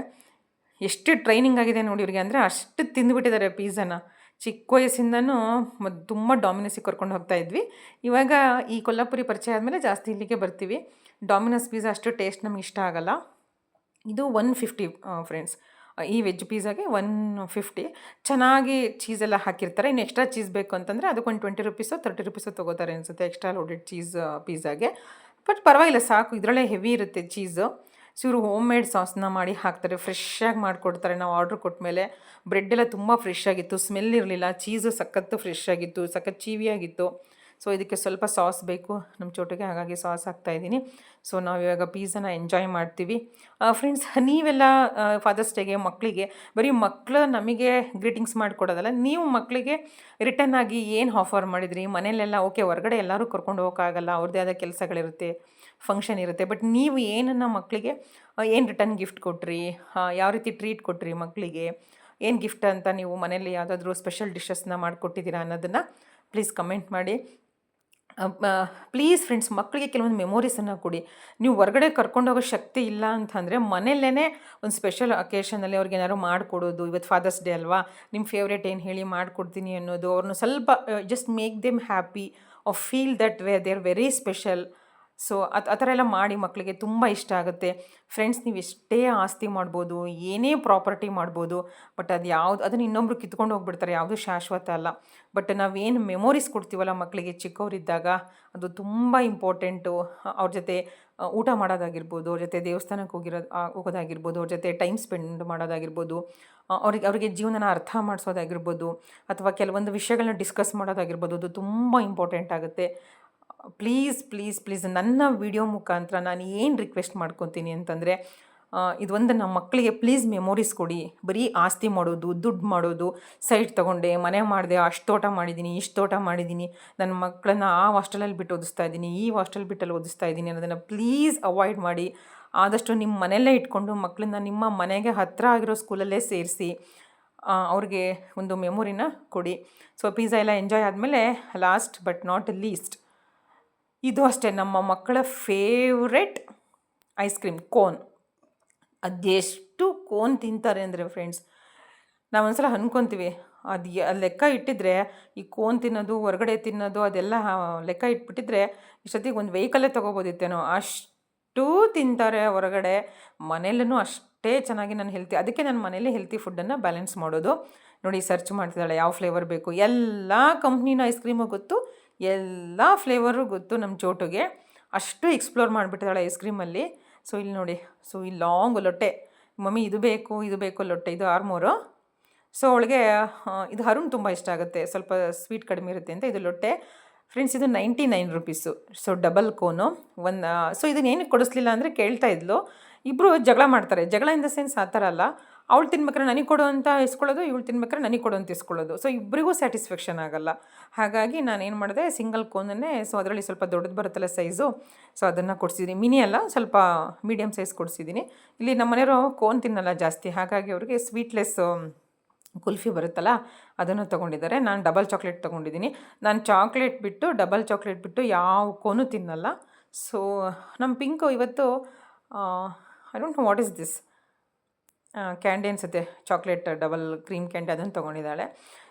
ಎಷ್ಟು ಟ್ರೈನಿಂಗ್ ಆಗಿದೆ ನೋಡಿ ಇವ್ರಿಗೆ, ಅಂದರೆ ಅಷ್ಟು ತಿಂದುಬಿಟ್ಟಿದ್ದಾರೆ ಪಿಜ್ಜಾನ. ಚಿಕ್ಕ ವಯಸ್ಸಿಂದನೂ ತುಂಬ ಡಾಮಿನೋಸಿಗೆ ಕರ್ಕೊಂಡು ಹೋಗ್ತಾ ಇದ್ವಿ. ಇವಾಗ ಈ ಕೊಲ್ಲಾಪುರಿ ಪರಿಚಯ ಆದಮೇಲೆ ಜಾಸ್ತಿ ಇಲ್ಲಿಗೆ ಬರ್ತೀವಿ. ಡಾಮಿನೋಸ್ ಪಿಜ್ಜಾ ಅಷ್ಟು ಟೇಸ್ಟ್ ನಮ್ಗೆ ಇಷ್ಟ ಆಗಲ್ಲ. ಇದು 150 ಫ್ರೆಂಡ್ಸ್. ಈ ವೆಜ್ ಪಿಜ್ಜಾಗೆ 150. ಚೆನ್ನಾಗಿ ಚೀಸೆಲ್ಲ ಹಾಕಿರ್ತಾರೆ. ಇನ್ನು ಎಕ್ಸ್ಟ್ರಾ ಚೀಸ್ ಬೇಕು ಅಂತಂದರೆ ಅದಕ್ಕೊಂದು 20 ರುಪೀಸೋ 30 ರುಪೀಸೋ ತೊಗೋತಾರೆ ಅನಿಸುತ್ತೆ, ಎಕ್ಸ್ಟ್ರಾ ಲೋಡೆಡ್ ಚೀಸ್ ಪಿಜ್ಜಾಗೆ. ಬಟ್ ಪರವಾಗಿಲ್ಲ, ಸಾಕು. ಇದರಲ್ಲೇ ಹೆವಿ ಇರುತ್ತೆ ಚೀಸು. ಸೊ ಇವರು ಹೋಮ್ ಮೇಡ್ ಸಾಸ್ನ ಮಾಡಿ ಹಾಕ್ತಾರೆ, ಫ್ರೆಶ್ಶಾಗಿ ಮಾಡಿಕೊಡ್ತಾರೆ. ನಾವು ಆರ್ಡ್ರ್ ಕೊಟ್ಟಮೇಲೆ ಬ್ರೆಡ್ ಎಲ್ಲ ತುಂಬ ಫ್ರೆಶ್ ಆಗಿತ್ತು, ಸ್ಮೆಲ್ ಇರಲಿಲ್ಲ. ಚೀಸು ಸಖತ್ತು ಫ್ರೆಶ್ ಆಗಿತ್ತು, ಸಖತ್ತು ಚೀವಿಯಾಗಿತ್ತು. ಸೊ ಇದಕ್ಕೆ ಸ್ವಲ್ಪ ಸಾಸ್ ಬೇಕು ನಮ್ಮ ಚೋಟಿಗೆ, ಹಾಗಾಗಿ ಸಾಸ್ ಹಾಕ್ತಾಯಿದ್ದೀನಿ. ಸೊ ನಾವು ಇವಾಗ ಪಿಜ್ಜಾನ ಎಂಜಾಯ್ ಮಾಡ್ತೀವಿ ಫ್ರೆಂಡ್ಸ್. ನೀವೆಲ್ಲ ಫಾದರ್ಸ್ ಡೇಗೆ ಮಕ್ಕಳಿಗೆ ಬರೀ ಮಕ್ಕಳು ನಮಗೆ ಗ್ರೀಟಿಂಗ್ಸ್ ಮಾಡಿಕೊಡೋದಲ್ಲ, ನೀವು ಮಕ್ಕಳಿಗೆ ರಿಟರ್ನ್ ಆಗಿ ಏನು ಆಫರ್ ಮಾಡಿದ್ರಿ ಮನೇಲೆಲ್ಲ. ಓಕೆ, ಹೊರಗಡೆ ಎಲ್ಲರೂ ಕರ್ಕೊಂಡು ಹೋಗೋಕ್ಕಾಗಲ್ಲ, ಅವ್ರದ್ದೇ ಆದ ಕೆಲಸಗಳಿರುತ್ತೆ, ಫಂಕ್ಷನ್ ಇರುತ್ತೆ. ಬಟ್ ನೀವು ಏನನ್ನು ಮಕ್ಕಳಿಗೆ ಏನು ರಿಟರ್ನ್ ಗಿಫ್ಟ್ ಕೊಟ್ರಿ, ಯಾವ ರೀತಿ ಟ್ರೀಟ್ ಕೊಟ್ರಿ ಮಕ್ಕಳಿಗೆ, ಏನು ಗಿಫ್ಟ್ ಅಂತ ನೀವು ಮನೇಲಿ ಯಾವುದಾದ್ರೂ ಸ್ಪೆಷಲ್ ಡಿಶಸ್ನ ಮಾಡಿಕೊಟ್ಟಿದ್ದೀರಾ ಅನ್ನೋದನ್ನು ಪ್ಲೀಸ್ ಕಮೆಂಟ್ ಮಾಡಿ. ಪ್ಲೀಸ್ ಫ್ರೆಂಡ್ಸ್, ಮಕ್ಕಳಿಗೆ ಕೆಲವೊಂದು ಮೆಮೊರೀಸನ್ನು ಕೊಡಿ. ನೀವು ಹೊರಗಡೆ ಕರ್ಕೊಂಡೋಗೋ ಶಕ್ತಿ ಇಲ್ಲ ಅಂತಂದರೆ ಮನೆಯಲ್ಲೇ ಒಂದು ಸ್ಪೆಷಲ್ ಅಕೇಶನಲ್ಲಿ ಅವ್ರಿಗೆ ಏನಾದ್ರು ಮಾಡಿಕೊಡೋದು. ಇವತ್ತು ಫಾದರ್ಸ್ ಡೇ ಅಲ್ವಾ, ನಿಮ್ಮ ಫೇವ್ರೇಟ್ ಏನು ಹೇಳಿ ಮಾಡಿಕೊಡ್ತೀನಿ ಅನ್ನೋದು, ಅವ್ರನ್ನ ಸ್ವಲ್ಪ just make them happy or feel that way they are very special. So ಆ ಥರ ಎಲ್ಲ ಮಾಡಿ ಮಕ್ಕಳಿಗೆ ತುಂಬ ಇಷ್ಟ ಆಗುತ್ತೆ ಫ್ರೆಂಡ್ಸ್. ನೀವು ಎಷ್ಟೇ ಆಸ್ತಿ ಮಾಡ್ಬೋದು, ಏನೇ ಪ್ರಾಪರ್ಟಿ ಮಾಡ್ಬೋದು, ಬಟ್ ಅದು ಅದನ್ನು ಇನ್ನೊಬ್ರು ಕಿತ್ಕೊಂಡು ಹೋಗ್ಬಿಡ್ತಾರೆ, ಯಾವುದೂ ಶಾಶ್ವತ ಅಲ್ಲ. ಬಟ್ ನಾವೇನು ಮೆಮೊರೀಸ್ ಕೊಡ್ತೀವಲ್ಲ ಮಕ್ಕಳಿಗೆ ಚಿಕ್ಕವರಿದ್ದಾಗ, ಅದು ತುಂಬ ಇಂಪಾರ್ಟೆಂಟು. ಅವ್ರ ಜೊತೆ ಊಟ ಮಾಡೋದಾಗಿರ್ಬೋದು, ಅವ್ರ ಜೊತೆ ದೇವಸ್ಥಾನಕ್ಕೆ ಹೋಗೋದಾಗಿರ್ಬೋದು, ಅವ್ರ ಜೊತೆ ಟೈಮ್ ಸ್ಪೆಂಡ್ ಮಾಡೋದಾಗಿರ್ಬೋದು, ಅವರಿಗೆ ಜೀವನನ ಅರ್ಥ ಮಾಡಿಸೋದಾಗಿರ್ಬೋದು, ಅಥವಾ ಕೆಲವೊಂದು ವಿಷಯಗಳನ್ನ ಡಿಸ್ಕಸ್ ಮಾಡೋದಾಗಿರ್ಬೋದು, ಅದು ತುಂಬ ಇಂಪಾರ್ಟೆಂಟ್ ಆಗುತ್ತೆ. ಪ್ಲೀಸ್ ಪ್ಲೀಸ್ ಪ್ಲೀಸ್ ನನ್ನ ವಿಡಿಯೋ ಮುಖಾಂತರ ನಾನು ಏನು ರಿಕ್ವೆಸ್ಟ್ ಮಾಡ್ಕೊತೀನಿ ಅಂತಂದರೆ, ಇದೊಂದು ನಮ್ಮ ಮಕ್ಕಳಿಗೆ ಪ್ಲೀಸ್ ಮೆಮೊರೀಸ್ ಕೊಡಿ. ಬರೀ ಆಸ್ತಿ ಮಾಡೋದು, ದುಡ್ಡು ಮಾಡೋದು, ಸೈಟ್ ತೊಗೊಂಡೆ, ಮನೆ ಮಾಡಿದೆ, ಅಷ್ಟು ತೋಟ ಮಾಡಿದ್ದೀನಿ, ಇಷ್ಟು ತೋಟ ಮಾಡಿದ್ದೀನಿ, ನನ್ನ ಮಕ್ಕಳನ್ನ ಆ ಹಾಸ್ಟೆಲಲ್ಲಿ ಬಿಟ್ಟು ಓದಿಸ್ತಾ ಇದ್ದೀನಿ, ಈ ಹಾಸ್ಟೆಲ್ ಬಿಟ್ಟಲ್ಲಿ ಓದಿಸ್ತಾ ಇದ್ದೀನಿ ಅನ್ನೋದನ್ನು ಪ್ಲೀಸ್ ಅವಾಯ್ಡ್ ಮಾಡಿ. ಆದಷ್ಟು ನಿಮ್ಮ ಮನೆಯಲ್ಲೇ ಇಟ್ಕೊಂಡು ಮಕ್ಕಳನ್ನ ನಿಮ್ಮ ಮನೆಗೆ ಹತ್ತಿರ ಆಗಿರೋ ಸ್ಕೂಲಲ್ಲೇ ಸೇರಿಸಿ ಅವ್ರಿಗೆ ಒಂದು ಮೆಮೊರಿನ ಕೊಡಿ. ಸೊ ಪಿಜ್ಜಾ ಎಲ್ಲ ಎಂಜಾಯ್ ಆದಮೇಲೆ ಲಾಸ್ಟ್ ಬಟ್ ನಾಟ್ ಲೀಸ್ಟ್, ಇದು ಅಷ್ಟೇ ನಮ್ಮ ಮಕ್ಕಳ ಫೇವ್ರೆಟ್ ಐಸ್ ಕ್ರೀಮ್ ಕೋನ್. ಅದೆಷ್ಟು ಕೋನ್ ತಿಂತಾರೆ ಅಂದರೆ ಫ್ರೆಂಡ್ಸ್, ನಾವು ಒಂದ್ಸಲ ಅಂದ್ಕೊತೀವಿ ಅದು ಲೆಕ್ಕ ಇಟ್ಟಿದ್ರೆ ಈ ಕೋನ್ ತಿನ್ನೋದು, ಹೊರಗಡೆ ತಿನ್ನೋದು ಅದೆಲ್ಲ ಲೆಕ್ಕ ಇಟ್ಬಿಟ್ಟಿದ್ರೆ ಇಷ್ಟೊತ್ತಿಗೆ ಒಂದು ವೆಹಿಕಲ್ಲೇ ತೊಗೋಬೋದಿತ್ತೇನೋ, ಅಷ್ಟು ತಿಂತಾರೆ ಹೊರಗಡೆ. ಮನೇಲೂ ಅಷ್ಟೇ ಚೆನ್ನಾಗಿ ನಾನು ಅದಕ್ಕೆ ನಾನು ಮನೇಲಿ ಹೆಲ್ತಿ ಫುಡ್ಡನ್ನು ಬ್ಯಾಲೆನ್ಸ್ ಮಾಡೋದು. ನೋಡಿ, ಸರ್ಚ್ ಮಾಡ್ತಿದ್ದಾಳೆ ಯಾವ ಫ್ಲೇವರ್ ಬೇಕು. ಎಲ್ಲ ಕಂಪ್ನಿನ ಐಸ್ ಕ್ರೀಮು ಗೊತ್ತು, ಎಲ್ಲ ಫ್ಲೇವರು ಗೊತ್ತು ನಮ್ಮ ಚೋಟುಗೆ. ಅಷ್ಟು ಎಕ್ಸ್ಪ್ಲೋರ್ ಮಾಡಿಬಿಟ್ಟಿದ್ದಾಳೆ ಐಸ್ ಕ್ರೀಮಲ್ಲಿ. ಸೊ ಇಲ್ಲಿ ನೋಡಿ, ಸೊ ಈ ಲಾಂಗ್ ಲೊಟ್ಟೆ, ಮಮ್ಮಿ ಇದು ಬೇಕು ಇದು ಬೇಕು ಲೊಟ್ಟೆ, ಇದು ಆರ್ಮೋರು. ಸೊ ಅವಳಿಗೆ ಇದು ಹರುಣ್ ತುಂಬ ಇಷ್ಟ ಆಗುತ್ತೆ, ಸ್ವಲ್ಪ ಸ್ವೀಟ್ ಕಡಿಮೆ ಇರುತ್ತೆ ಅಂತ. ಇದು ಲೊಟ್ಟೆ ಫ್ರೆಂಡ್ಸ್, ಇದು 99 ರುಪೀಸು. ಸೊ ಡಬಲ್ ಕೋನು ಸೊ ಇದನ್ನ ಏನಕ್ಕೆ ಕೊಡಿಸ್ಲಿಲ್ಲ ಅಂದರೆ ಕೇಳ್ತಾ ಇದ್ಲು. ಇಬ್ಬರು ಜಗಳ ಮಾಡ್ತಾರೆ. ಜಗಳ ಇನ್ ದ ಸೆನ್ಸ್ ಆ ಥರ ಅಲ್ಲ, ಅವಳು ತಿನ್ಬೇಕಾರೆ ನನಗೆ ಕೊಡು ಅಂತ ಇಸ್ಕೊಳ್ಳೋದು, ಇವಳು ತಿನ್ಬೇಕಾರೆ ನನಗೆ ಕೊಡು ಅಂತ ಇಸ್ಕೊಳ್ಳೋದು. ಸೊ ಇಬ್ಬರಿಗೂ ಸ್ಯಾಟಿಸ್ಫ್ಯಾಕ್ಷನ್ ಆಗಲ್ಲ. ಹಾಗಾಗಿ ನಾನೇನು ಮಾಡಿದೆ, ಸಿಂಗಲ್ ಕೋನನ್ನೇ, ಸೊ ಅದರಲ್ಲಿ ಸ್ವಲ್ಪ ದೊಡ್ಡದು ಬರುತ್ತಲ್ಲ ಸೈಜು, ಸೊ ಅದನ್ನು ಕೊಡಿಸಿದ್ದೀನಿ. ಮಿನಿ ಅಲ್ಲ, ಸ್ವಲ್ಪ ಮೀಡಿಯಮ್ ಸೈಜ್ ಕೊಡಿಸಿದ್ದೀನಿ. ಇಲ್ಲಿ ನಮ್ಮ ಮನೆಯವರು ಕೋನ್ ತಿನ್ನಲ್ಲ ಜಾಸ್ತಿ, ಹಾಗಾಗಿ ಅವ್ರಿಗೆ ಸ್ವೀಟ್ಲೆಸ್ ಕುಲ್ಫಿ ಬರುತ್ತಲ್ಲ ಅದನ್ನು ತೊಗೊಂಡಿದ್ದಾರೆ. ನಾನು ಡಬಲ್ ಚಾಕ್ಲೇಟ್ ತೊಗೊಂಡಿದ್ದೀನಿ. ನಾನು ಚಾಕ್ಲೇಟ್ ಬಿಟ್ಟು, ಡಬಲ್ ಚಾಕ್ಲೇಟ್ ಬಿಟ್ಟು ಯಾವ ಕೋನು ತಿನ್ನಲ್ಲ. ಸೊ ನಮ್ಮ ಪಿಂಕು ಇವತ್ತು I don't know what is this candy ಅನಿಸುತ್ತೆ, ಚಾಕ್ಲೇಟ್ ಡಬಲ್ ಕ್ರೀಮ್ ಕ್ಯಾಂಡಿ, ಅದನ್ನು ತೊಗೊಂಡಿದ್ದಾಳೆ.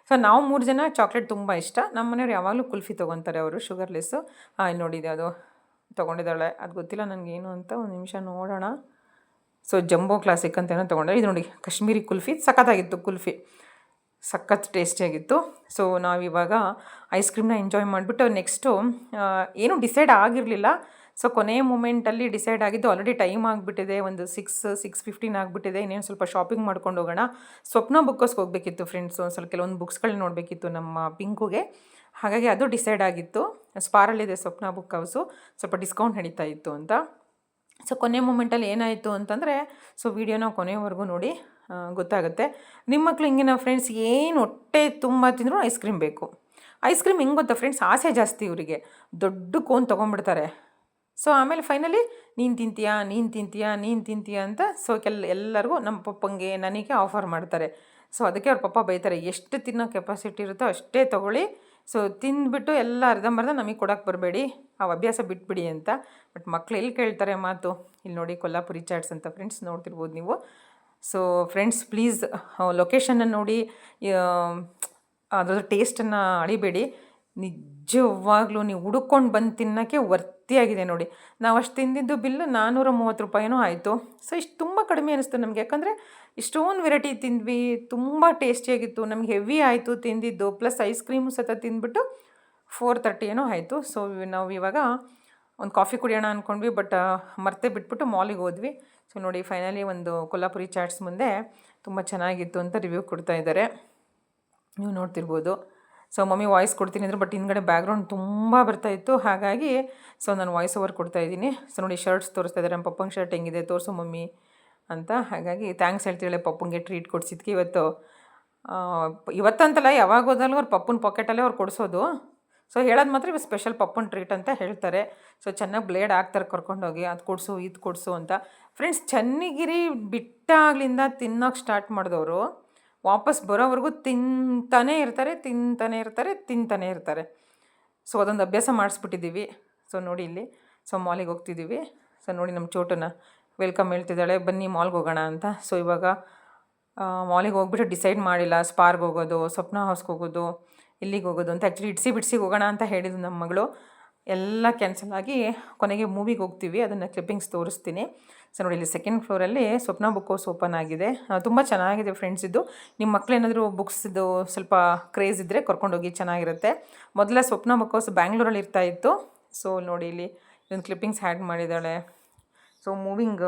ಸೊ ನಾವು 3 ಜನ ಚಾಕ್ಲೇಟ್ ತುಂಬ ಇಷ್ಟ. ನಮ್ಮ ಮನೆಯವ್ರು ಯಾವಾಗಲೂ ಕುಲ್ಫಿ ತೊಗೊತಾರೆ ಅವರು ಶುಗರ್ಲೆಸ್ಸು. ಇಲ್ಲಿ ನೋಡಿದೆ ಅದು ತೊಗೊಂಡಿದ್ದಾಳೆ, ಅದು ಗೊತ್ತಿಲ್ಲ ನನಗೇನು ಅಂತ, ಒಂದು ನಿಮಿಷ ನೋಡೋಣ. ಸೊ ಜಂಬೋ ಕ್ಲಾಸಿಕ್ ಅಂತ ಏನೋ ತೊಗೊಂಡೆ. ಇದು ನೋಡಿ ಕಾಶ್ಮೀರಿ ಕುಲ್ಫಿ, ಸಖತ್ತಾಗಿತ್ತು ಕುಲ್ಫಿ, ಸಖತ್ ಟೇಸ್ಟಿಯಾಗಿತ್ತು. ಸೊ ನಾವಿವಾಗ ಐಸ್ ಕ್ರೀಮ್ನ ಎಂಜಾಯ್ ಮಾಡಿಬಿಟ್ಟು ನೆಕ್ಸ್ಟು ಏನೂ ಡಿಸೈಡ್ ಆಗಿರಲಿಲ್ಲ. ಸೊ ಕೊನೆಯ ಮೂಮೆಂಟಲ್ಲಿ ಡಿಸೈಡ್ ಆಗಿದ್ದು. ಆಲ್ರೆಡಿ ಟೈಮ್ ಆಗಿಬಿಟ್ಟಿದೆ, ಒಂದು 6:15 ಆಗಿಬಿಟ್ಟಿದೆ. ಇನ್ನೇನು ಸ್ವಲ್ಪ ಶಾಪಿಂಗ್ ಮಾಡ್ಕೊಂಡು ಹೋಗೋಣ. ಸ್ವಪ್ನ ಬುಕ್ಕೋಸ್ಗೆ ಹೋಗಬೇಕಿತ್ತು ಫ್ರೆಂಡ್ಸು, ಒಂದು ಸ್ವಲ್ಪ ಕೆಲವೊಂದು ಬುಕ್ಸ್ಗಳನ್ನ ನೋಡಬೇಕಿತ್ತು ನಮ್ಮ ಪಿಂಕುಗೆ. ಹಾಗಾಗಿ ಅದು ಡಿಸೈಡ್ ಆಗಿತ್ತು. ಸ್ಪಾರಲ್ಲಿದೆ ಸ್ವಪ್ನ ಬುಕ್ ಹೌಸು, ಸ್ವಲ್ಪ ಡಿಸ್ಕೌಂಟ್ ನಡೀತಾ ಇತ್ತು ಅಂತ. ಸೊ ಕೊನೆ ಮೂಮೆಂಟಲ್ಲಿ ಏನಾಯಿತು ಅಂತಂದರೆ, ಸೊ ವೀಡಿಯೋನ ಕೊನೆಯವರೆಗೂ ನೋಡಿ, ಗೊತ್ತಾಗುತ್ತೆ. ನಿಮ್ಮ ಮಕ್ಕಳು ಹಿಂಗೆ ಫ್ರೆಂಡ್ಸ್ ಏನು ಹೊಟ್ಟೆ ತುಂಬ ತಿಂದರೂ ಐಸ್ ಕ್ರೀಮ್ ಬೇಕು. ಐಸ್ ಕ್ರೀಮ್ ಹೆಂಗೆ ಗೊತ್ತಾ ಫ್ರೆಂಡ್ಸ್, ಆಸೆ ಜಾಸ್ತಿ ಇವರಿಗೆ, ದೊಡ್ಡ ಕೋನ್ ತೊಗೊಂಡ್ಬಿಡ್ತಾರೆ. ಸೊ ಆಮೇಲೆ ಫೈನಲಿ ನೀನು ತಿಂತೀಯಾ ಅಂತ ಸೊ ಎಲ್ಲರಿಗೂ, ನಮ್ಮ ಪಪ್ಪಂಗೆ ನನಗೆ ಆಫರ್ ಮಾಡ್ತಾರೆ. ಸೊ ಅದಕ್ಕೆ ಅವ್ರ ಪಪ್ಪ ಬೈತಾರೆ, ಎಷ್ಟು ತಿನ್ನೋ ಕೆಪಾಸಿಟಿ ಇರುತ್ತೋ ಅಷ್ಟೇ ತೊಗೊಳ್ಳಿ, ಸೊ ತಿಂದುಬಿಟ್ಟು ಎಲ್ಲ ಅರ್ಧಂಬರ್ಧ ನಮಗೆ ಕೊಡೋಕ್ಕೆ ಬರಬೇಡಿ, ಆ ಅಭ್ಯಾಸ ಬಿಟ್ಬಿಡಿ ಅಂತ. ಬಟ್ ಮಕ್ಳು ಎಲ್ಲಿ ಕೇಳ್ತಾರೆ ಮಾತು. ಇಲ್ಲಿ ನೋಡಿ ಕೊಲ್ಲಾಪುರಿ ಚಾಟ್ಸ್ ಅಂತ ಫ್ರೆಂಡ್ಸ್, ನೋಡ್ತಿರ್ಬೋದು ನೀವು. ಸೊ ಫ್ರೆಂಡ್ಸ್ ಪ್ಲೀಸ್ ಲೊಕೇಶನ್ನ ನೋಡಿ, ಅದರ ಟೇಸ್ಟನ್ನು ಅಳಿಬೇಡಿ. ನಿಜವಾಗ್ಲೂ ನೀವು ಹುಡುಕೊಂಡು ಬಂದು ತಿನ್ನೋಕ್ಕೆ ವರ್ತಿಯಾಗಿದೆ ನೋಡಿ. ನಾವು ಅಷ್ಟು ತಿಂದಿದ್ದು ಬಿಲ್ಲು 430 ರೂಪಾಯಿನೂ ಆಯಿತು. ಸೊ ಇಷ್ಟು ತುಂಬ ಕಡಿಮೆ ಅನ್ನಿಸ್ತು ನಮಗೆ, ಯಾಕಂದರೆ ಇಷ್ಟೊಂದು ವೆರೈಟಿ ತಿಂದ್ವಿ, ತುಂಬ ಟೇಸ್ಟಿಯಾಗಿತ್ತು, ನಮಗೆ ಹೆವಿ ಆಯಿತು ತಿಂದಿದ್ದು. ಪ್ಲಸ್ ಐಸ್ ಕ್ರೀಮು ಸತ ತಿಂದ್ಬಿಟ್ಟು 430 ಏನೋ ಆಯಿತು. ಸೊ ನಾವು ಇವಾಗ ಒಂದು ಕಾಫಿ ಕುಡಿಯೋಣ ಅಂದ್ಕೊಂಡ್ವಿ, ಬಟ್ ಮರ್ತೇ ಬಿಟ್ಬಿಟ್ಟು ಮಾಲಿಗೆ ಹೋದ್ವಿ. ಸೊ ನೋಡಿ ಫೈನಲಿ ಒಂದು ಕೊಲ್ಲಾಪುರಿ ಚಾಟ್ಸ್ ಮುಂದೆ ತುಂಬ ಚೆನ್ನಾಗಿತ್ತು ಅಂತ ರಿವ್ಯೂ ಕೊಡ್ತಾ ಇದ್ದಾರೆ, ನೀವು ನೋಡ್ತಿರ್ಬೋದು. ಸೊ ಮಮ್ಮಿ ವಾಯ್ಸ್ ಕೊಡ್ತೀನಿ ಅಂದರು, ಬಟ್ ಹಿಂದ್ಗಡೆ ಬ್ಯಾಕ್ಗ್ರೌಂಡ್ ತುಂಬ ಬರ್ತಾಯಿತ್ತು, ಹಾಗಾಗಿ ಸೊ ನಾನು ವಾಯ್ಸ್ ಓವರ್ ಕೊಡ್ತಾಯಿದ್ದೀನಿ. ಸೊ ನೋಡಿ ಶರ್ಟ್ಸ್ ತೋರಿಸ್ತಾ ಇದ್ದಾರೆ, ನಮ್ಮ ಪಪ್ಪಂಗೆ ಶರ್ಟ್ ಹೆಂಗಿದೆ ತೋರಿಸು ಮಮ್ಮಿ ಅಂತ. ಹಾಗಾಗಿ ಥ್ಯಾಂಕ್ಸ್ ಹೇಳ್ತೀಳೆ ಪಪ್ಪಂಗೆ ಟ್ರೀಟ್ ಕೊಡಿಸಿದ್ಕೆ ಇವತ್ತಂತಲ್ಲ, ಯಾವಾಗ ಹೋದಲ್ಲೂ ಅವ್ರ ಪಪ್ಪನ ಪಾಕೆಟಲ್ಲೇ ಅವ್ರು ಕೊಡಿಸೋದು. ಸೊ ಹೇಳೋದು ಮಾತ್ರ ಇವಾಗ ಸ್ಪೆಷಲ್ ಪಪ್ಪನ ಟ್ರೀಟ್ ಅಂತ ಹೇಳ್ತಾರೆ. ಸೊ ಚೆನ್ನಾಗಿ ಬ್ಲೇಡ್ ಹಾಕ್ತಾರೆ ಕರ್ಕೊಂಡೋಗಿ, ಅದು ಕೊಡಿಸು ಇದು ಕೊಡಿಸು ಅಂತ. ಫ್ರೆಂಡ್ಸ್ ಚನ್ನಗಿರಿ ಬಿಟ್ಟಾಗ್ಲಿಂದ ತಿನ್ನೋಕೆ ಸ್ಟಾರ್ಟ್ ಮಾಡಿದವರು ವಾಪಸ್ ಬರೋವರೆಗೂ ತಿಂತಾನೇ ಇರ್ತಾರೆ. ಸೊ ಅದೊಂದು ಅಭ್ಯಾಸ ಮಾಡಿಸ್ಬಿಟ್ಟಿದ್ದೀವಿ. ಸೊ ನೋಡಿ ಇಲ್ಲಿ, ಸೊ ಮಾಲಿಗೆ ಹೋಗ್ತಿದ್ದೀವಿ. ಸೊ ನೋಡಿ ನಮ್ಮ ಚೋಟನ ವೆಲ್ಕಮ್ ಹೇಳ್ತಿದ್ದಾಳೆ, ಬನ್ನಿ ಮಾಲ್ಗೆ ಹೋಗೋಣ ಅಂತ. ಸೊ ಇವಾಗ ಮಾಲಿಗೆ ಹೋಗ್ಬಿಟ್ಟು ಡಿಸೈಡ್ ಮಾಡಿಲ್ಲ, ಸ್ಪಾರ್ಗೆ ಹೋಗೋದು, ಸ್ವಪ್ನ ಹೌಸ್ಗೆ ಹೋಗೋದು, ಇಲ್ಲಿಗೆ ಹೋಗೋದು ಅಂತ. ಆ್ಯಕ್ಚುಲಿ ಬಿಡ್ಸಿಗೆ ಹೋಗೋಣ ಅಂತ ಹೇಳಿದ್ದು ನಮ್ಮ ಮಗಳು, ಎಲ್ಲ ಕ್ಯಾನ್ಸಲ್ ಆಗಿ ಕೊನೆಗೆ ಮೂವಿಗೆ ಹೋಗ್ತೀವಿ. ಅದನ್ನು ಕ್ಲಿಪ್ಪಿಂಗ್ಸ್ ತೋರಿಸ್ತೀನಿ. ಸೊ ನೋಡಿ ಇಲ್ಲಿ 2nd ಫ್ಲೋರಲ್ಲಿ ಸ್ವಪ್ನ ಬುಕ್ ಹೌಸ್ ಓಪನ್ ಆಗಿದೆ, ತುಂಬ ಚೆನ್ನಾಗಿದೆ ಫ್ರೆಂಡ್ಸ್. ಇದು ನಿಮ್ಮ ಮಕ್ಳು ಏನಾದರೂ ಬುಕ್ಸ್ದು ಸ್ವಲ್ಪ ಕ್ರೇಜ್ ಇದ್ದರೆ ಕರ್ಕೊಂಡೋಗಿ, ಚೆನ್ನಾಗಿರುತ್ತೆ. ಮೊದಲ ಸ್ವಪ್ನ ಬುಕ್ ಹೌಸ್ ಬ್ಯಾಂಗ್ಳೂರಲ್ಲಿ ಇರ್ತಾಯಿತ್ತು. ಸೊ ನೋಡಿ ಇಲ್ಲಿ ಇದೊಂದು ಕ್ಲಿಪ್ಪಿಂಗ್ಸ್ ಆ್ಯಡ್ ಮಾಡಿದ್ದಾಳೆ. ಸೊ ಮೂವಿಂಗ್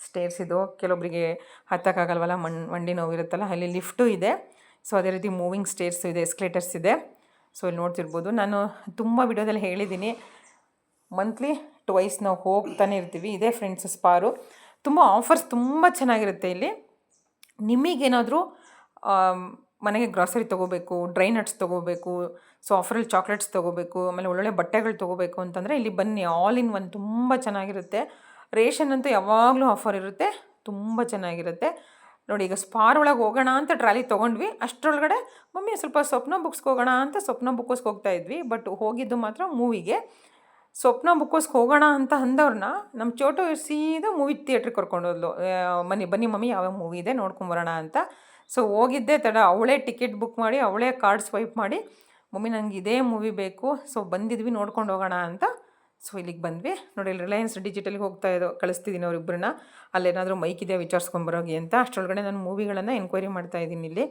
ಸ್ಟೇರ್ಸ್ ಇದು, ಕೆಲವೊಬ್ಬರಿಗೆ ಹತ್ತಕ್ಕಾಗಲ್ವಲ್ಲ, ಮಂಡಿ ನೋವಿರುತ್ತಲ್ಲ, ಅಲ್ಲಿ ಲಿಫ್ಟು ಇದೆ. ಸೊ ಅದೇ ರೀತಿ ಮೂವಿಂಗ್ ಸ್ಟೇರ್ಸು ಇದೆ, ಎಸ್ಕಲೇಟರ್ಸ್ ಇದೆ. ಸೊ ಇಲ್ಲಿ ನೋಡ್ತಿರ್ಬೋದು, ನಾನು ತುಂಬ ವಿಡಿಯೋದಲ್ಲಿ ಹೇಳಿದ್ದೀನಿ, ಮಂತ್ಲಿ ಟ್ವೈಸ್ ನಾವು ಹೋಗ್ತಾನೆ ಇರ್ತೀವಿ. ಇದೇ ಫ್ರೆಂಡ್ಸ್ ಸ್ಪಾರು, ತುಂಬ ಆಫರ್ಸ್ ತುಂಬ ಚೆನ್ನಾಗಿರುತ್ತೆ ಇಲ್ಲಿ. ನಿಮಗೇನಾದರೂ ಮನೆಗೆ ಗ್ರಾಸರಿ ತೊಗೋಬೇಕು, ಡ್ರೈ ನಟ್ಸ್ ತೊಗೋಬೇಕು, ಸೊ ಆಫರಲ್ಲಿ ಚಾಕ್ಲೇಟ್ಸ್ ತೊಗೋಬೇಕು, ಆಮೇಲೆ ಒಳ್ಳೊಳ್ಳೆ ಬಟ್ಟೆಗಳು ತೊಗೋಬೇಕು ಅಂತಂದರೆ ಇಲ್ಲಿ ಬನ್ನಿ. ಆಲ್ ಇನ್ ಒನ್ ತುಂಬ ಚೆನ್ನಾಗಿರುತ್ತೆ. ರೇಷನ್ ಅಂತೂ ಯಾವಾಗಲೂ ಆಫರ್ ಇರುತ್ತೆ, ತುಂಬ ಚೆನ್ನಾಗಿರುತ್ತೆ. ನೋಡಿ ಈಗ ಸ್ಪಾರ್ ಒಳಗೆ ಹೋಗೋಣ ಅಂತ ಟ್ರಾಲಿ ತೊಗೊಂಡ್ವಿ, ಅಷ್ಟರೊಳಗಡೆ ಮಮ್ಮಿ ಸ್ವಲ್ಪ ಸ್ವಪ್ನ ಬುಕ್ಸ್ಗೆ ಹೋಗೋಣ ಅಂತ ಸ್ವಪ್ನ ಬುಕ್ಕೋಸ್ಗೆ ಹೋಗ್ತಾ ಇದ್ವಿ. ಬಟ್ ಹೋಗಿದ್ದು ಮಾತ್ರ ಮೂವಿಗೆ. ಸ್ವಪ್ನ ಬುಕ್ಕೋಸ್ಗೆ ಹೋಗೋಣ ಅಂತ ಅಂದವ್ರನ್ನ ನಮ್ಮ ಚೋಟು ಸೀದಾ ಮೂವಿ ಥಿಯೇಟ್ರಿಗೆ ಕರ್ಕೊಂಡೋದ್ಲು, ಬನ್ನಿ ಮಮ್ಮಿ ಯಾವ್ಯಾವ ಮೂವಿ ಇದೆ ನೋಡ್ಕೊಂಬರೋಣ ಅಂತ. ಸೊ ಹೋಗಿದ್ದೆ ತಡ, ಅವಳೇ ಟಿಕೆಟ್ ಬುಕ್ ಮಾಡಿ, ಅವಳೇ ಕಾರ್ಡ್ ಸ್ವೈಪ್ ಮಾಡಿ, ಮಮ್ಮಿ ನನಗೆ ಇದೇ ಮೂವಿ ಬೇಕು, ಸೊ ಬಂದಿದ್ವಿ ನೋಡ್ಕೊಂಡು ಹೋಗೋಣ ಅಂತ. ಸೊ ಇಲ್ಲಿಗೆ ಬಂದ್ವಿ. ನೋಡಿ ಇಲ್ಲಿ ರಿಲಯನ್ಸ್ ಡಿಜಿಟಲ್ಗೆ ಕಳಿಸ್ತಿದ್ದೀನಿ ಅವರಿಬ್ಬರನ್ನ, ಅಲ್ಲೇನಾದರೂ ಮೈಕ್ ಇದೆಯಾ ವಿಚಾರಿಸ್ಕೊಂಬರೋಗಿ ಅಂತ. ಅಷ್ಟರೊಳಗಡೆ ನಾನು ಮೂವಿಗಳನ್ನು ಎನ್ಕ್ವೈರಿ ಮಾಡ್ತಾಯಿದ್ದೀನಿ ಇಲ್ಲಿ.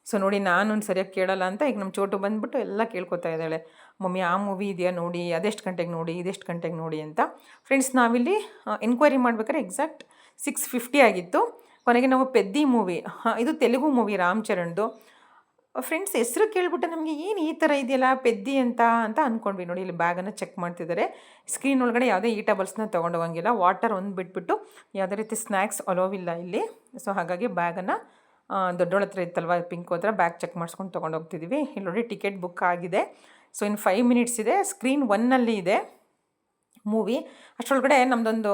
ಸೊ ನೋಡಿ ನಾನು ಸರಿಯಾಗಿ ಕೇಳಲ್ಲ ಅಂತ ಈಗ ನಮ್ಮ ಚೋಟು ಬಂದುಬಿಟ್ಟು ಎಲ್ಲ ಕೇಳ್ಕೊತಾ ಇದ್ದಾಳೆ, ಮಮ್ಮಿ ಆ ಮೂವಿ ಇದೆಯಾ ನೋಡಿ, ಅದೆಷ್ಟು ಗಂಟೆಗೆ ನೋಡಿ, ಇದೆಷ್ಟು ಗಂಟೆಗೆ ನೋಡಿ ಅಂತ. ಫ್ರೆಂಡ್ಸ್ ನಾವಿಲ್ಲಿ ಎನ್ಕ್ವೈರಿ ಮಾಡ್ಬೇಕಾದ್ರೆ ಎಕ್ಸಾಕ್ಟ್ 6:50 ಆಗಿತ್ತು. ಕೊನೆಗೆ ನಾವು ಪೆದ್ದಿ ಮೂವಿ, ಇದು ತೆಲುಗು ಮೂವಿ ರಾಮ್ ಚರಣ್ದು. ಫ್ರೆಂಡ್ಸ್ ಹೆಸರು ಕೇಳಿಬಿಟ್ಟು ನಮಗೆ ಏನು ಈ ಥರ ಇದೆಯಲ್ಲ ಪೆದ್ದಿ ಅಂತ ಅಂದ್ಕೊಂಡ್ವಿ. ನೋಡಿ ಇಲ್ಲಿ ಬ್ಯಾಗನ್ನು ಚೆಕ್ ಮಾಡ್ತಿದ್ದಾರೆ. ಸ್ಕ್ರೀನ್ ಒಳಗಡೆ ಯಾವುದೇ ಈಟಬಲ್ಸ್ನ ತೊಗೊಂಡೋಗಂಗಿಲ್ಲ, ವಾಟರ್ ಒಂದು ಬಿಟ್ಬಿಟ್ಟು ಯಾವುದೇ ರೀತಿ ಸ್ನ್ಯಾಕ್ಸ್ ಅಲೋವಿಲ್ಲ ಇಲ್ಲಿ. ಸೊ ಹಾಗಾಗಿ ಬ್ಯಾಗನ್ನು ದೊಡ್ಡೋಳ ಹತ್ರ ಇತ್ತಲ್ವ ಪಿಂಕ್ ಹತ್ರ ಬ್ಯಾಗ್ ಚೆಕ್ ಮಾಡಿಸ್ಕೊಂಡು ತೊಗೊಂಡೋಗ್ತಿದ್ದೀವಿ. ಇಲ್ಲಿ ನೋಡಿ ಟಿಕೆಟ್ ಬುಕ್ ಆಗಿದೆ. ಸೊ ಇನ್ನು 5 ಮಿನಿಟ್ಸ್ ಇದೆ, ಸ್ಕ್ರೀನ್ 1ನಲ್ಲಿ ಇದೆ ಮೂವಿ. ಅಷ್ಟರೊಳಗಡೆ ನಮ್ಮದೊಂದು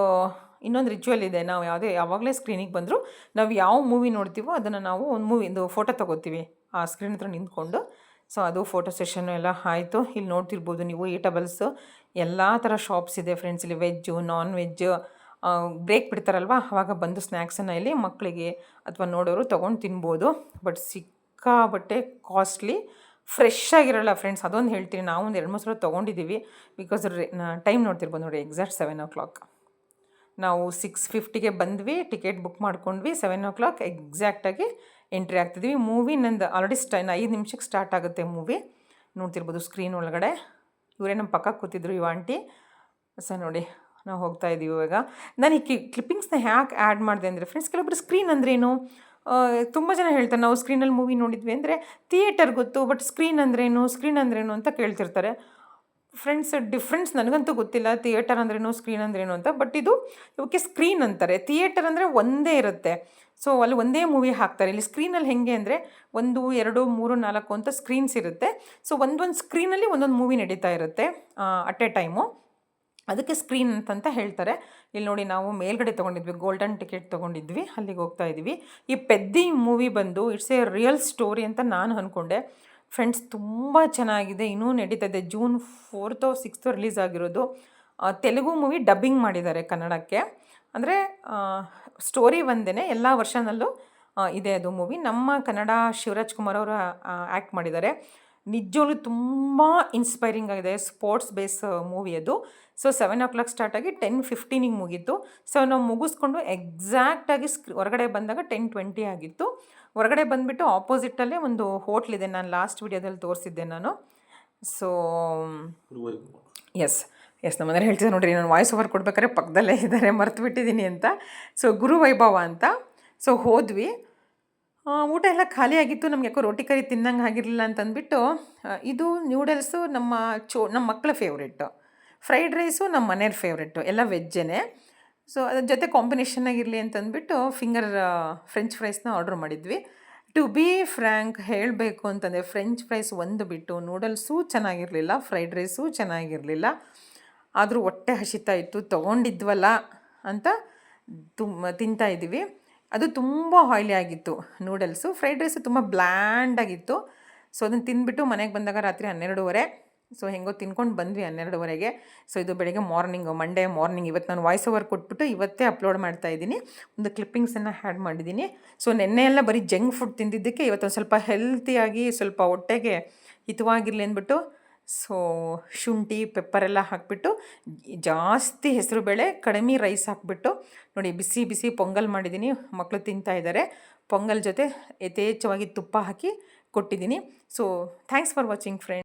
ಇನ್ನೊಂದು ರಿಚುವಲ್ ಇದೆ, ನಾವು ಯಾವಾಗಲೇ ಸ್ಕ್ರೀನಿಗೆ ಬಂದರೂ ನಾವು ಯಾವ ಮೂವಿ ನೋಡ್ತೀವೋ ಅದನ್ನು ನಾವು ಒಂದು ಮೂವಿಂದು ಫೋಟೋ ತೊಗೋತೀವಿ ಆ ಸ್ಕ್ರೀನ್ ಹತ್ರ ನಿಂತ್ಕೊಂಡು. ಸೊ ಅದು ಫೋಟೋ ಸೆಷನ್ನು ಎಲ್ಲ ಆಯಿತು. ಇಲ್ಲಿ ನೋಡ್ತಿರ್ಬೋದು ನೀವು ಈಟಬಲ್ಸು ಎಲ್ಲ ಥರ ಶಾಪ್ಸ್ ಇದೆ ಫ್ರೆಂಡ್ಸ್. ಇಲ್ಲಿ ವೆಜ್ಜು, ನಾನ್ ವೆಜ್, ಬ್ರೇಕ್ ಬಿಡ್ತಾರಲ್ವ ಆವಾಗ ಬಂದು ಸ್ನ್ಯಾಕ್ಸನ್ನು ಇಲ್ಲಿ ಮಕ್ಕಳಿಗೆ ಅಥವಾ ನೋಡೋರು ತೊಗೊಂಡು ತಿನ್ಬೋದು. ಬಟ್ ಸಿಕ್ಕಾಬಟ್ಟೆ ಕಾಸ್ಟ್ಲಿ, ಫ್ರೆಶ್ ಆಗಿರಲ್ಲ ಫ್ರೆಂಡ್ಸ್. ಅದೊಂದು ಹೇಳ್ತೀನಿ. ನಾವು ಒಂದು 2-3 ಸಲ ತೊಗೊಂಡಿದ್ದೀವಿ. ಬಿಕಾಸ್ ಟೈಮ್ ನೋಡ್ತಿರ್ಬೋದು ನೋಡಿ, ಎಕ್ಸಾಕ್ಟ್ 7 o'clock. ನಾವು 6:50ಗೆ ಬಂದ್ವಿ, ಟಿಕೆಟ್ ಬುಕ್ ಮಾಡ್ಕೊಂಡ್ವಿ. 7 o'clock ಎಕ್ಸಾಕ್ಟಾಗಿ ಎಂಟ್ರಿ ಆಗ್ತಿದ್ವಿ. ಮೂವಿ ನಂದು ಆಲ್ರೆಡಿ 5 ನಿಮಿಷಕ್ಕೆ ಸ್ಟಾರ್ಟ್ ಆಗುತ್ತೆ ಮೂವಿ. ನೋಡ್ತಿರ್ಬೋದು ಸ್ಕ್ರೀನ್ ಒಳಗಡೆ. ಇವರೇ ನಮ್ಮ ಪಕ್ಕ ಕೂತಿದ್ರು, ಇವ ಆಂಟಿ. ಸೊ ನೋಡಿ, ನಾವು ಹೋಗ್ತಾ ಇದ್ದೀವಿ ಇವಾಗ. ನಾನು ಈ ಕ್ಲಿಪ್ಪಿಂಗ್ಸ್ನ ಯಾಕೆ ಆ್ಯಡ್ ಮಾಡಿದೆ ಅಂದರೆ ಫ್ರೆಂಡ್ಸ್, ಕೆಲವೊಬ್ಬರು ಸ್ಕ್ರೀನ್ ಅಂದ್ರೇನು, ತುಂಬ ಜನ ಹೇಳ್ತಾರೆ ನಾವು ಸ್ಕ್ರೀನಲ್ಲಿ ಮೂವಿ ನೋಡಿದ್ವಿ ಅಂದರೆ ಥಿಯೇಟರ್ ಗೊತ್ತು, ಬಟ್ ಸ್ಕ್ರೀನ್ ಅಂದ್ರೇನು ಅಂತ ಕೇಳ್ತಿರ್ತಾರೆ. ಫ್ರೆಂಡ್ಸ್, ಡಿಫ್ರೆನ್ಸ್ ನನಗಂತೂ ಗೊತ್ತಿಲ್ಲ, ಥಿಯೇಟರ್ ಅಂದ್ರೇನು ಸ್ಕ್ರೀನ್ ಅಂದ್ರೇನು ಅಂತ. ಬಟ್ ಇವಕ್ಕೆ ಸ್ಕ್ರೀನ್ ಅಂತಾರೆ. ಥಿಯೇಟರ್ ಅಂದರೆ ಒಂದೇ ಇರುತ್ತೆ, ಸೊ ಅಲ್ಲಿ ಒಂದೇ ಮೂವಿ ಹಾಕ್ತಾರೆ. ಇಲ್ಲಿ ಸ್ಕ್ರೀನಲ್ಲಿ ಹೆಂಗೆ ಅಂದರೆ 1, 2, 3, 4 ಅಂತ ಸ್ಕ್ರೀನ್ಸ್ ಇರುತ್ತೆ. ಸೊ ಒಂದೊಂದು ಸ್ಕ್ರೀನಲ್ಲಿ ಒಂದೊಂದು ಮೂವಿ ನಡೀತಾ ಇರುತ್ತೆ ಅಟ್ ಎ ಟೈಮು. ಅದಕ್ಕೆ ಸ್ಕ್ರೀನ್ ಅಂತಂತ ಹೇಳ್ತಾರೆ. ಇಲ್ಲಿ ನೋಡಿ, ನಾವು ಮೇಲ್ಗಡೆ ತೊಗೊಂಡಿದ್ವಿ, ಗೋಲ್ಡನ್ ಟಿಕೆಟ್ ತೊಗೊಂಡಿದ್ವಿ, ಅಲ್ಲಿಗೆ ಹೋಗ್ತಾ ಇದ್ವಿ. ಈ ಪೆದ್ದಿ ಮೂವಿ ಬಂದು ಇಟ್ಸ್ ಎ ರಿಯಲ್ ಸ್ಟೋರಿ ಅಂತ ನಾನು ಅಂದ್ಕೊಂಡೆ ಫ್ರೆಂಡ್ಸ್. ತುಂಬ ಚೆನ್ನಾಗಿದೆ, ಇನ್ನೂ ನಡೀತಾ ಇದೆ. June 4th or 6th release ಆಗಿರೋದು. ತೆಲುಗು ಮೂವಿ ಡಬ್ಬಿಂಗ್ ಮಾಡಿದ್ದಾರೆ ಕನ್ನಡಕ್ಕೆ. ಅಂದರೆ ಸ್ಟೋರಿ ಒಂದೇ, ಎಲ್ಲ ವರ್ಷನಲ್ಲೂ ಇದೆ ಅದು ಮೂವಿ. ನಮ್ಮ ಕನ್ನಡ ಶಿವರಾಜ್ ಕುಮಾರ್ ಅವರು ಆ್ಯಕ್ಟ್ ಮಾಡಿದ್ದಾರೆ. ನಿಜವಾಗ್ಲೂ ತುಂಬ ಇನ್ಸ್ಪೈರಿಂಗ್ ಆಗಿದೆ. ಸ್ಪೋರ್ಟ್ಸ್ ಬೇಸ್ ಮೂವಿ ಅದು. ಸೊ 7 o'clock ಸ್ಟಾರ್ಟ್ ಆಗಿ 10:15ಗೆ ಮುಗೀತು. ಸೊ ನಾವು ಮುಗಿಸ್ಕೊಂಡು ಎಕ್ಸಾಕ್ಟಾಗಿ ಹೊರಗಡೆ ಬಂದಾಗ 10:20 ಆಗಿತ್ತು. ಹೊರಗಡೆ ಬಂದುಬಿಟ್ಟು ಆಪೋಸಿಟಲ್ಲೇ ಒಂದು ಹೋಟ್ಲಿದೆ, ನಾನು ಲಾಸ್ಟ್ ವಿಡಿಯೋದಲ್ಲಿ ತೋರಿಸಿದ್ದೆ ನಾನು. ಸೊ ಎಸ್ ನಮ್ಮ ಮನೇಲಿ ಹೇಳ್ತಿದ್ದೆ ನೋಡಿರಿ, ನಾನು ವಾಯ್ಸ್ ಓವರ್ ಕೊಡ್ಬೇಕಾದ್ರೆ ಪಕ್ಕದಲ್ಲೇ ಇದ್ದಾರೆ, ಮರ್ತು ಬಿಟ್ಟಿದ್ದೀನಿ ಅಂತ. ಸೊ ಗುರುವೈಭವ ಅಂತ. ಸೊ ಹೋದ್ವಿ, ಊಟ ಎಲ್ಲ ಖಾಲಿಯಾಗಿತ್ತು. ನಮ್ಗೆ ಯಾಕೋ ರೋಟಿ ಕರಿ ತಿನ್ನಂಗೆ ಆಗಿರಲಿಲ್ಲ ಅಂತಂದ್ಬಿಟ್ಟು, ಇದು ನ್ಯೂಡಲ್ಸು ನಮ್ಮ ಮಕ್ಕಳ ಫೇವ್ರೇಟು, ಫ್ರೈಡ್ ರೈಸು ನಮ್ಮ ಮನೆಯವ್ರ ಫೇವ್ರೇಟು, ಎಲ್ಲ ವೆಜ್ಜೇ. ಸೊ ಅದ್ರ ಜೊತೆ ಕಾಂಬಿನೇಷನ್ ಆಗಿರಲಿ ಅಂತಂದ್ಬಿಟ್ಟು ಫ್ರೆಂಚ್ ಫ್ರೈಸ್ನ ಆರ್ಡ್ರ್ ಮಾಡಿದ್ವಿ. ಟು ಬಿ ಫ್ರ್ಯಾಂಕ್ ಹೇಳಬೇಕು ಅಂತಂದರೆ, ಫ್ರೆಂಚ್ ಫ್ರೈಸ್ ಒಂದು ಬಿಟ್ಟು ನೂಡಲ್ಸೂ ಚೆನ್ನಾಗಿರಲಿಲ್ಲ, ಫ್ರೈಡ್ ರೈಸೂ ಚೆನ್ನಾಗಿರಲಿಲ್ಲ. ಆದರೂ ಹೊಟ್ಟೆ ಹಸಿತಾ ಇತ್ತು, ತೊಗೊಂಡಿದ್ವಲ್ಲ ಅಂತ ತಿಂತಾಯಿದ್ದೀವಿ. ಅದು ತುಂಬ ಆಯ್ಲಿ ಆಗಿತ್ತು ನೂಡಲ್ಸು. ಫ್ರೈಡ್ ರೈಸು ತುಂಬ ಬ್ಲ್ಯಾಂಡಾಗಿತ್ತು. ಸೊ ಅದನ್ನು ತಿಂದ್ಬಿಟ್ಟು ಮನೆಗೆ ಬಂದಾಗ ರಾತ್ರಿ 12:30. ಸೊ ಹೆಂಗೋ ತಿನ್ಕೊಂಡು ಬಂದ್ವಿ 12:30ಗೆ. ಸೊ ಇದು ಬೆಳಗ್ಗೆ ಮಂಡೇ ಮಾರ್ನಿಂಗ್. ಇವತ್ತು ನಾನು ವಾಯ್ಸ್ ಓವರ್ ಕೊಟ್ಬಿಟ್ಟು ಇವತ್ತೇ ಅಪ್ಲೋಡ್ ಮಾಡ್ತಾಯಿದ್ದೀನಿ. ಒಂದು ಕ್ಲಿಪ್ಪಿಂಗ್ಸನ್ನು ಆ್ಯಡ್ ಮಾಡಿದ್ದೀನಿ. ಸೊ ನೆನ್ನೆ ಎಲ್ಲ ಬರೀ ಜಂಕ್ ಫುಡ್ ತಿಂದಿದ್ದಕ್ಕೆ ಇವತ್ತೊಂದು ಸ್ವಲ್ಪ ಹೆಲ್ತಿಯಾಗಿ, ಸ್ವಲ್ಪ ಹೊಟ್ಟೆಗೆ ಹಿತವಾಗಿರಲಿ ಅಂದ್ಬಿಟ್ಟು, ಸೊ ಶುಂಠಿ ಪೆಪ್ಪರೆಲ್ಲ ಹಾಕಿಬಿಟ್ಟು, ಜಾಸ್ತಿ ಹೆಸರುಬೇಳೆ, ಕಡಿಮೆ ರೈಸ್ ಹಾಕಿಬಿಟ್ಟು ನೋಡಿ, ಬಿಸಿ ಬಿಸಿ ಪೊಂಗಲ್ ಮಾಡಿದ್ದೀನಿ. ಮಕ್ಕಳು ತಿಂತಾಯಿದ್ದಾರೆ. ಪೊಂಗಲ್ ಜೊತೆ ಯಥೇಚ್ಛವಾಗಿ ತುಪ್ಪ ಹಾಕಿ ಕೊಟ್ಟಿದ್ದೀನಿ. So thanks for watching friends.